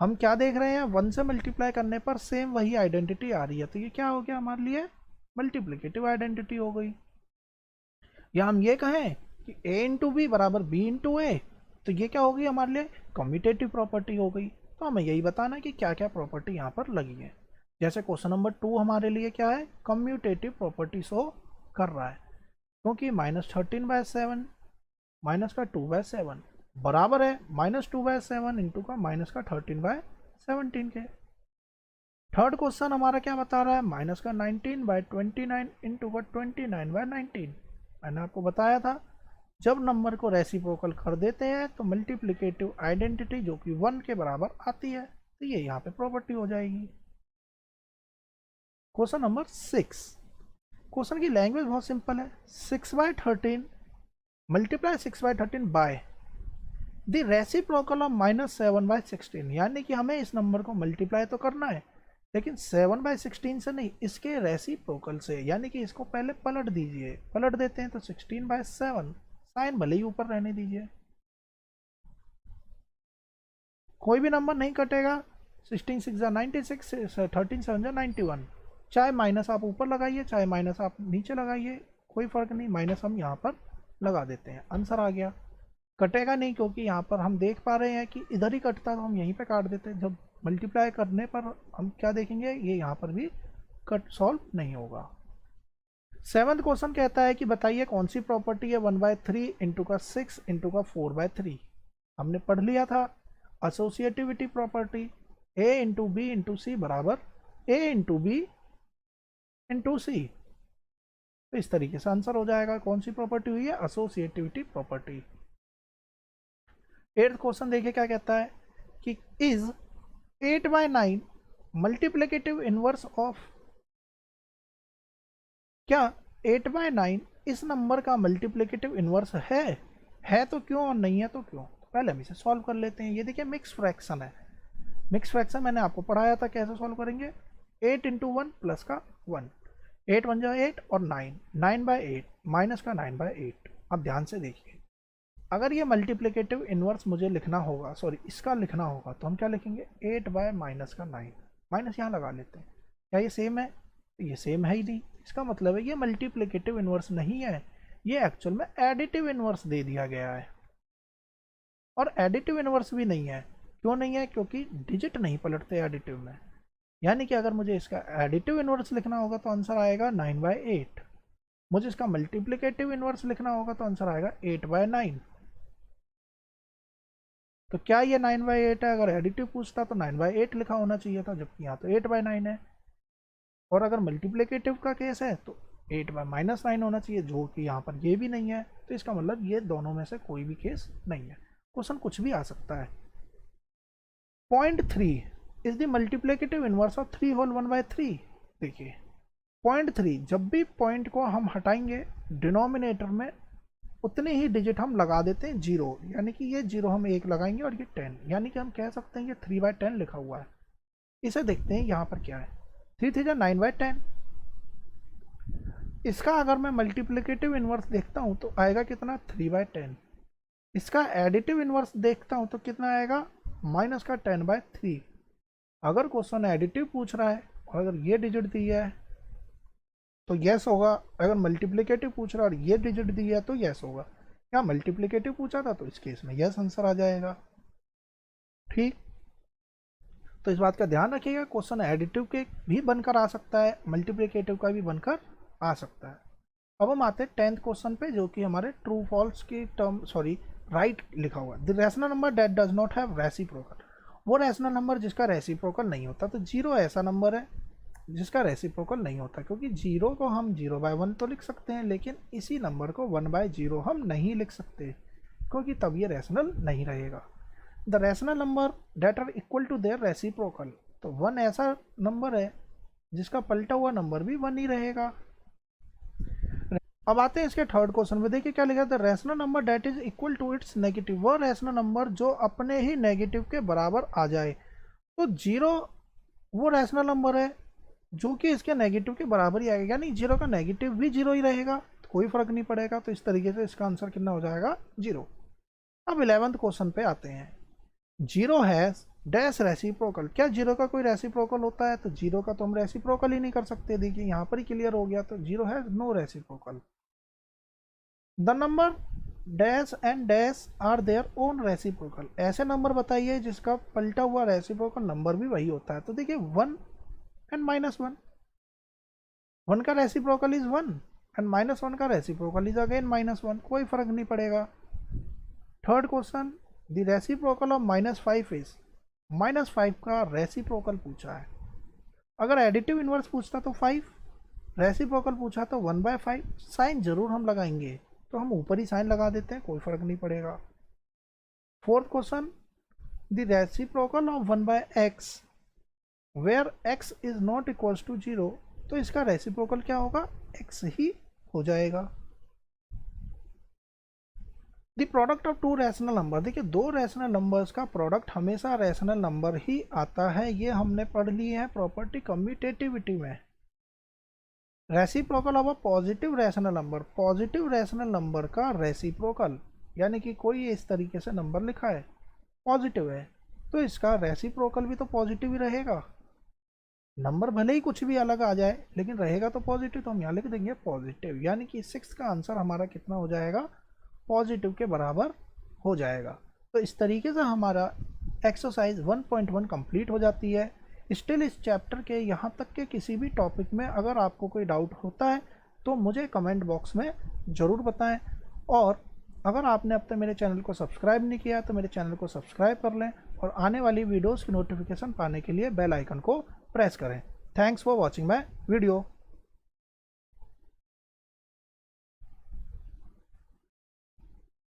हम क्या देख रहे हैं, 1 से मल्टीप्लाई करने पर सेम वही आइडेंटिटी आ रही है, तो ये क्या हो गया हमारे लिए, मल्टीप्लिकेटिव आइडेंटिटी हो गई। या हम ये कहें कि a इंटू बी बराबर b इंटू ए, तो ये क्या होगी हमारे लिए, कम्यूटेटिव प्रॉपर्टी हो गई। तो हमें यही बताना है कि क्या क्या प्रॉपर्टी यहाँ पर लगी है। जैसे क्वेश्चन नंबर 2 हमारे लिए क्या है, कम्यूटेटिव प्रॉपर्टी शो कर रहा है, क्योंकि -13/7 माइनस का 2/7 बराबर है -2/7 इंटू का माइनस का 13/17 के। थर्ड क्वेश्चन हमारा क्या बता रहा है, माइनस का 19/29 इंटू का 29/19। मैंने आपको बताया था जब नंबर को रेसिप्रोकल कर देते हैं तो मल्टीप्लिकेटिव आइडेंटिटी जो कि 1 के बराबर आती है, तो ये यहाँ पे प्रॉपर्टी हो जाएगी। क्वेश्चन नंबर 6, क्वेश्चन की लैंग्वेज बहुत सिंपल है। 6/13 multiply 6/13 by the reciprocal of -7/16, यानी कि हमें इस नंबर को मल्टीप्लाई तो करना है लेकिन 7/16 से नहीं, इसके रेसिप्रोकल से, यानी कि इसको पहले पलट दीजिए। पलट देते हैं तो 16/7, साइन भले ही ऊपर रहने दीजिए, कोई भी नंबर नहीं कटेगा। 16 6 96, 13 7 91। चाहे माइनस आप ऊपर लगाइए, चाहे माइनस आप नीचे लगाइए, कोई फर्क नहीं, माइनस हम यहाँ पर लगा देते हैं, आंसर आ गया। कटेगा नहीं क्योंकि यहाँ पर हम देख पा रहे हैं कि इधर ही कटता तो हम यहीं पे काट देते हैं। जब मल्टीप्लाई करने पर हम क्या देखेंगे, ये यहाँ पर भी कट सॉल्व नहीं होगा। 7th क्वेश्चन कहता है कि बताइए कौन सी प्रॉपर्टी है 1/3 इंटू का 6 इंटू का 4/3। हमने पढ़ लिया था associativity property, a into B into C बराबर a into B into C. तो इस तरीके से आंसर हो जाएगा। कौन सी प्रॉपर्टी हुई है, एसोसिएटिविटी प्रॉपर्टी। 8th क्वेश्चन देखिए क्या कहता है कि इज 8/9 मल्टीप्लिकेटिव इनवर्स ऑफ, क्या 8/9 इस नंबर का मल्टीप्लिकेटिव इनवर्स है तो क्यों और नहीं है तो क्यों। पहले हम इसे सॉल्व कर लेते हैं। ये देखिए मिक्स फ्रैक्शन है, मिक्स फ्रैक्शन मैंने आपको पढ़ाया था कैसे सॉल्व करेंगे। 8 इंटू 1 प्लस का 1, 8 1 जा 8 और 9, 9/8 माइनस का 9/8। अब ध्यान से देखिए, अगर ये मल्टीप्लिकेटिव इनवर्स मुझे लिखना होगा, सॉरी इसका लिखना होगा, तो हम क्या लिखेंगे, 8/-9, माइनस यहाँ लगा लेते हैं। क्या ये सेम है, ये सेम है ही नहीं, इसका मतलब है ये मल्टीप्लिकेटिव इनवर्स नहीं है, ये एक्चुअल में एडिटिव इनवर्स दे दिया गया है। और एडिटिव इनवर्स भी नहीं है, क्यों नहीं है, क्योंकि डिजिट नहीं पलटते एडिटिव में। यानी कि अगर मुझे इसका एडिटिव इनवर्स लिखना होगा तो आंसर आएगा 9/8, मुझे इसका मल्टीप्लिकेटिव इनवर्स लिखना होगा तो आंसर आएगा 8/9। तो क्या ये 9/8 है, अगर एडिटिव पूछता तो 9/8 लिखा होना चाहिए था, जबकि यहाँ तो 8/9 है। और अगर मल्टीप्लिकेटिव का केस है तो 8/-9 होना चाहिए, जो कि यहाँ पर ये भी नहीं है। तो इसका मतलब ये दोनों में से कोई भी केस नहीं है। क्वेश्चन कुछ भी आ सकता है। Point 3 is the multiplicative inverse of 3 whole 1/3। देखिए पॉइंट 3, जब भी पॉइंट को हम हटाएंगे डिनोमिनेटर में उतने ही डिजिट हम लगा देते हैं 0, यानी कि ये 0 हम 1 लगाएंगे और ये 10, यानी कि हम कह सकते हैं ये 3/10 लिखा हुआ है। इसे देखते हैं यहाँ पर क्या है, 3 3 9/10। इसका अगर मैं मल्टीप्लिकेटिव इनवर्स देखता हूँ तो आएगा कितना, 3/10। इसका एडिटिव इनवर्स देखता हूँ तो कितना आएगा, माइनस का 10/3। अगर क्वेश्चन एडिटिव पूछ रहा है और अगर ये डिजिट दिया है तो यस होगा, अगर मल्टीप्लिकेटिव पूछ रहा है और ये डिजिट दिया है तो यस होगा। क्या मल्टीप्लिकेटिव पूछा था तो इस केस में यस आंसर आ जाएगा। ठीक, तो इस बात का ध्यान रखिएगा, क्वेश्चन एडिटिव के भी बनकर आ सकता है, मल्टीप्लिकेटिव का भी बनकर आ सकता है। अब हम आते हैं 10th क्वेश्चन पे, जो कि हमारे ट्रू फॉल्स की टर्म राइट लिखा हुआ है। The rational number that does not have reciprocal, वो रैशनल नंबर जिसका रेसिप्रोकल नहीं होता। तो 0 ऐसा नंबर है जिसका रेसिप्रोकल नहीं होता, क्योंकि 0 को हम 0/1 तो लिख सकते हैं, लेकिन इसी नंबर को 1/0 हम नहीं लिख सकते, क्योंकि तब ये रैशनल नहीं रहेगा। The rational number that are equal to their reciprocal, तो 1 ऐसा नंबर है जिसका पलटा हुआ नंबर भी 1 ही रहेगा। अब आते हैं इसके थर्ड क्वेश्चन में, देखिए क्या लिखा है। The rational number that is equal to its negative, वह रैशनल नंबर जो अपने ही नेगेटिव के बराबर आ जाए। तो 0 वो रैशनल नंबर है जो कि इसके नेगेटिव के बराबर ही आएगा, यानी 0 का नेगेटिव भी 0 ही रहेगा, तो कोई फर्क नहीं पड़ेगा। तो इस तरीके से इसका आंसर कितना हो जाएगा, 0। अब 11th क्वेश्चन पे आते हैं। 0 हैज डैश रेसिप्रोकल, क्या 0 का कोई रेसिप्रोकल होता है? तो 0 का तो हम रेसिप्रोकल ही नहीं कर सकते, देखिए यहाँ पर ही क्लियर हो गया। तो 0 has no reciprocal. The number dash and dash are their own reciprocal, ऐसे नंबर बताइए जिसका पलटा हुआ रेसिप्रोकल नंबर भी वही होता है। तो देखिए 1 एंड -1, 1 का रेसिप्रोकल इज 1 एंड -1 का रेसिप्रोकल इज अगेन -1, कोई फर्क नहीं पड़ेगा। Third question, the reciprocal of -5 is, -5 का रेसिप्रोकल पूछा है। अगर एडिटिव इनवर्स पूछता तो 5, रेसिप्रोकल पूछा तो 1/5, साइन जरूर हम लगाएंगे, तो हम ऊपर ही साइन लगा देते हैं, कोई फर्क नहीं पड़ेगा। Fourth question, the reciprocal of 1/x where x is not equals to 0, तो इसका रेसिप्रोकल क्या होगा, x ही हो जाएगा। The product of to rational number, देखिए दो रैशनल नंबर्स का प्रोडक्ट हमेशा रैशनल नंबर ही आता है, ये हमने पढ़ ली है प्रॉपर्टी कम्यूटेटिविटी में। Reciprocal of a positive rational number, positive rational number का रेसिप्रोकल, यानी कि कोई इस तरीके से नंबर लिखा है पॉजिटिव है, तो इसका रेसिप्रोकल भी तो पॉजिटिव ही रहेगा। नंबर भले ही कुछ भी अलग आ जाए लेकिन रहेगा तो पॉजिटिव, तो हम यहाँ लिख देंगे पॉजिटिव, यानी कि 6 का आंसर हमारा कितना हो जाएगा, पॉजिटिव के बराबर हो जाएगा। तो इस तरीके से हमारा एक्सरसाइज 1.1 कंप्लीट हो जाती है। स्टिल इस चैप्टर के यहाँ तक के किसी भी टॉपिक में अगर आपको कोई डाउट होता है तो मुझे कमेंट बॉक्स में ज़रूर बताएं, और अगर आपने अब तक मेरे चैनल को सब्सक्राइब नहीं किया तो मेरे चैनल को सब्सक्राइब कर लें, और आने वाली वीडियोस की नोटिफिकेशन पाने के लिए बेल आइकन को प्रेस करें। Thanks for watching my video.